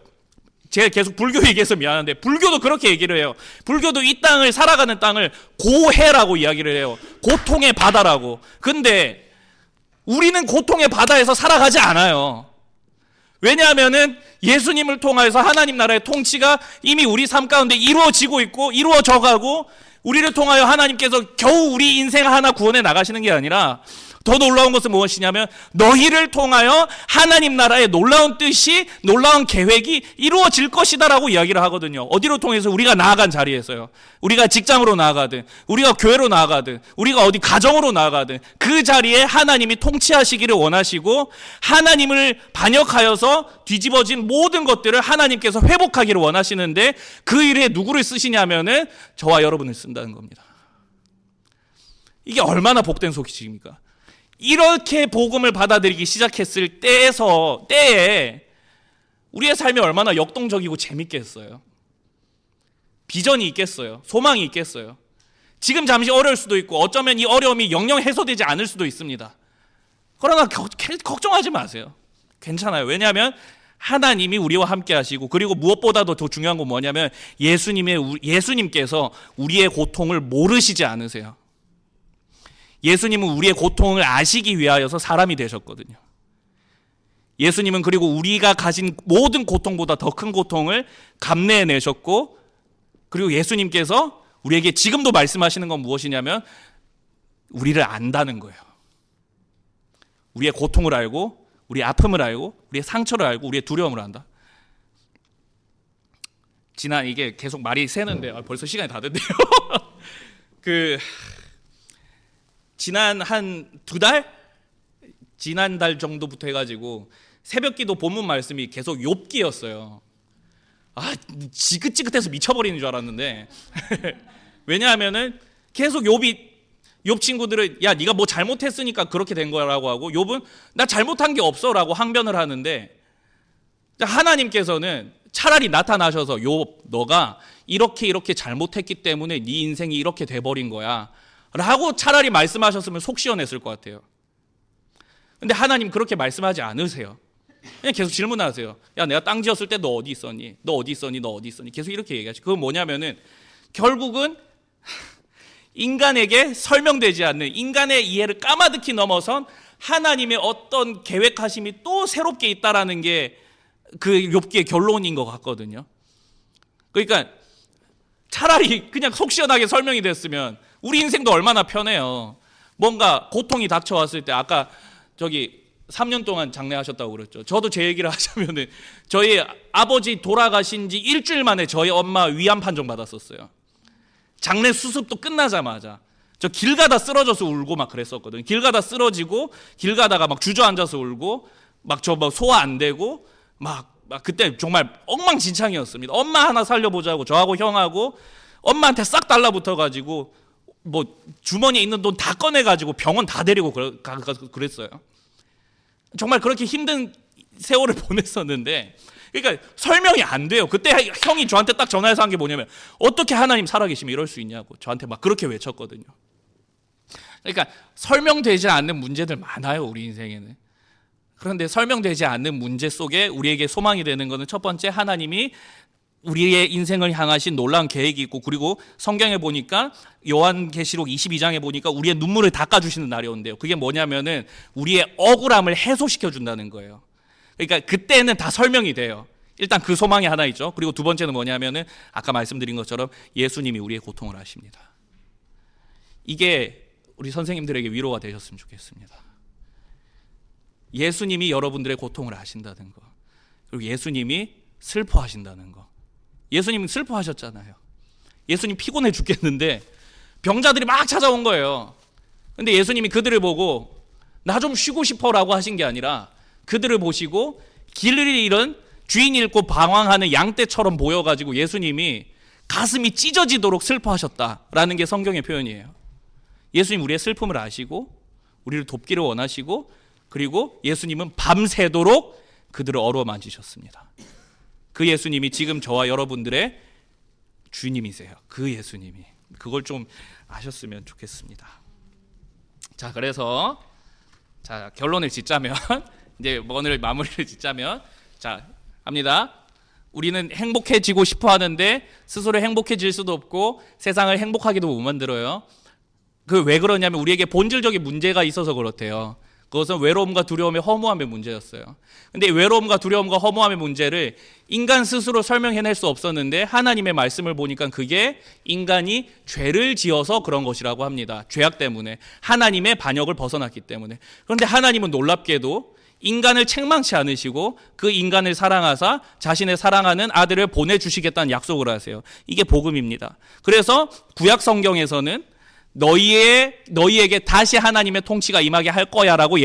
제가 계속 불교 얘기해서 미안한데 불교도 그렇게 얘기를 해요. 불교도 이 땅을 살아가는 땅을 고해라고 이야기를 해요. 고통의 바다라고. 근데 우리는 고통의 바다에서 살아가지 않아요. 왜냐하면은 예수님을 통해서 하나님 나라의 통치가 이미 우리 삶 가운데 이루어지고 있고 이루어져 가고 우리를 통하여 하나님께서 겨우 우리 인생 하나 구원해 나가시는 게 아니라 더 놀라운 것은 무엇이냐면 너희를 통하여 하나님 나라의 놀라운 뜻이, 놀라운 계획이 이루어질 것이다라고 이야기를 하거든요. 어디로 통해서? 우리가 나아간 자리에서요. 우리가 직장으로 나아가든, 우리가 교회로 나아가든, 우리가 어디 가정으로 나아가든 그 자리에 하나님이 통치하시기를 원하시고, 하나님을 반역하여서 뒤집어진 모든 것들을 하나님께서 회복하기를 원하시는데, 그 일에 누구를 쓰시냐면은 저와 여러분을 쓴다는 겁니다. 이게 얼마나 복된 소식입니까? 이렇게 복음을 받아들이기 시작했을 때에 우리의 삶이 얼마나 역동적이고 재밌겠어요. 비전이 있겠어요. 소망이 있겠어요. 지금 잠시 어려울 수도 있고 어쩌면 이 어려움이 영영 해소되지 않을 수도 있습니다. 그러나 걱정하지 마세요. 괜찮아요. 왜냐하면 하나님이 우리와 함께 하시고, 그리고 무엇보다도 더 중요한 건 뭐냐면 예수님께서 우리의 고통을 모르시지 않으세요. 예수님은 우리의 고통을 아시기 위하여서 사람이 되셨거든요. 예수님은 그리고 우리가 가진 모든 고통보다 더 큰 고통을 감내해내셨고, 그리고 예수님께서 우리에게 지금도 말씀하시는 건 무엇이냐면 우리를 안다는 거예요. 우리의 고통을 알고, 우리의 아픔을 알고, 우리의 상처를 알고, 우리의 두려움을 안다. 이게 계속 말이 새는데 벌써 시간이 다 됐네요. 지난 한 2달? 지난달 정도부터 해가지고 새벽기도 본문 말씀이 계속 욥기였어요. 지긋지긋해서 미쳐버리는 줄 알았는데 왜냐하면은 계속 욥 친구들은 야 네가 뭐 잘못했으니까 그렇게 된 거라고 하고, 욥은 나 잘못한 게 없어라고 항변을 하는데, 하나님께서는 차라리 나타나셔서 욥 너가 이렇게 잘못했기 때문에 네 인생이 이렇게 돼버린 거야 라고 차라리 말씀하셨으면 속 시원했을 것 같아요. 근데 하나님 그렇게 말씀하지 않으세요. 그냥 계속 질문하세요. 야 내가 땅 지었을 때 너 어디 있었니? 너 어디 있었니? 너 어디 있었니? 계속 이렇게 얘기하시고, 그건 뭐냐면은 결국은 인간에게 설명되지 않는, 인간의 이해를 까마득히 넘어선 하나님의 어떤 계획하심이 또 새롭게 있다라는 게 그 욥기의 결론인 것 같거든요. 그러니까 차라리 그냥 속 시원하게 설명이 됐으면 우리 인생도 얼마나 편해요. 뭔가 고통이 닥쳐왔을 때, 아까 3년 동안 장례하셨다고 그랬죠. 저도 제 얘기를 하자면은 저희 아버지 돌아가신 지 일주일 만에 저희 엄마 위암 판정 받았었어요. 장례 수습도 끝나자마자 저 길 가다 쓰러져서 울고 막 그랬었거든요. 길 가다 쓰러지고 길 가다가 막 주저앉아서 울고 막 소화 안 되고 막 그때 정말 엉망진창이었습니다. 엄마 하나 살려보자고 저하고 형하고 엄마한테 싹 달라붙어가지고 뭐 주머니에 있는 돈 다 꺼내가지고 병원 다 데리고 그랬어요. 정말 그렇게 힘든 세월을 보냈었는데, 그러니까 설명이 안 돼요. 그때 형이 저한테 딱 전화해서 한 게 뭐냐면 어떻게 하나님 살아계시면 이럴 수 있냐고 저한테 막 그렇게 외쳤거든요. 그러니까 설명되지 않는 문제들 많아요, 우리 인생에는. 그런데 설명되지 않는 문제 속에 우리에게 소망이 되는 것은 첫 번째, 하나님이 우리의 인생을 향하신 놀라운 계획이 있고, 그리고 성경에 보니까 요한계시록 22장에 보니까 우리의 눈물을 닦아주시는 날이 온대요. 그게 뭐냐면은 우리의 억울함을 해소시켜 준다는 거예요. 그러니까 그때는 다 설명이 돼요. 일단 그 소망이 하나 있죠. 그리고 두 번째는 뭐냐면은 아까 말씀드린 것처럼 예수님이 우리의 고통을 아십니다. 이게 우리 선생님들에게 위로가 되셨으면 좋겠습니다. 예수님이 여러분들의 고통을 아신다는 거, 그리고 예수님이 슬퍼하신다는 거. 예수님은 슬퍼하셨잖아요. 예수님 피곤해 죽겠는데 병자들이 막 찾아온 거예요. 근데 예수님이 그들을 보고 나 좀 쉬고 싶어라고 하신 게 아니라 그들을 보시고 길을 잃은 주인 잃고 방황하는 양떼처럼 보여가지고 예수님이 가슴이 찢어지도록 슬퍼하셨다라는 게 성경의 표현이에요. 예수님 우리의 슬픔을 아시고 우리를 돕기를 원하시고, 그리고 예수님은 밤새도록 그들을 어루만지셨습니다. 그 예수님이 지금 저와 여러분들의 주님이세요. 그 예수님이. 그걸 좀 아셨으면 좋겠습니다. 자, 그래서 결론을 짓자면 이제 오늘 마무리를 짓자면 합니다. 우리는 행복해지고 싶어 하는데 스스로 행복해질 수도 없고 세상을 행복하게도 못 만들어요. 그 왜 그러냐면 우리에게 본질적인 문제가 있어서 그렇대요. 그것은 외로움과 두려움의 허무함의 문제였어요. 근데 이 외로움과 두려움과 허무함의 문제를 인간 스스로 설명해낼 수 없었는데 하나님의 말씀을 보니까 그게 인간이 죄를 지어서 그런 것이라고 합니다. 죄악 때문에, 하나님의 반역을 벗어났기 때문에. 그런데 하나님은 놀랍게도 인간을 책망치 않으시고 그 인간을 사랑하사 자신의 사랑하는 아들을 보내주시겠다는 약속을 하세요. 이게 복음입니다. 그래서 구약 성경에서는 너희에게 다시 하나님의 통치가 임하게 할 거야라고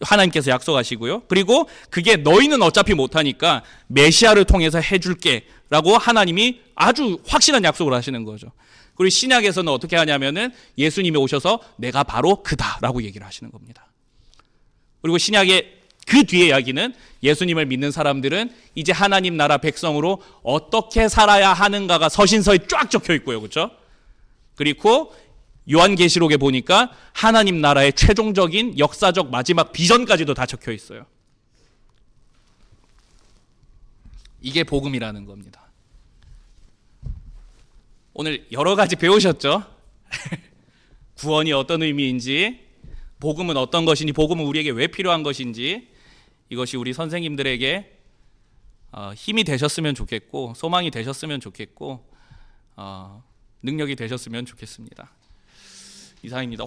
하나님께서 약속하시고요. 그리고 그게 너희는 어차피 못하니까 메시아를 통해서 해줄게라고 하나님이 아주 확실한 약속을 하시는 거죠. 그리고 신약에서는 어떻게 하냐면은 예수님이 오셔서 내가 바로 그다라고 얘기를 하시는 겁니다. 그리고 신약의 그 뒤에 이야기는 예수님을 믿는 사람들은 이제 하나님 나라 백성으로 어떻게 살아야 하는가가 서신서에 쫙 적혀 있고요. 그렇죠? 그리고 요한계시록에 보니까 하나님 나라의 최종적인 역사적 마지막 비전까지도 다 적혀 있어요. 이게 복음이라는 겁니다. 오늘 여러 가지 배우셨죠? 구원이 어떤 의미인지, 복음은 어떤 것인지, 복음은 우리에게 왜 필요한 것인지, 이것이 우리 선생님들에게 힘이 되셨으면 좋겠고, 소망이 되셨으면 좋겠고, 능력이 되셨으면 좋겠습니다. 이상입니다.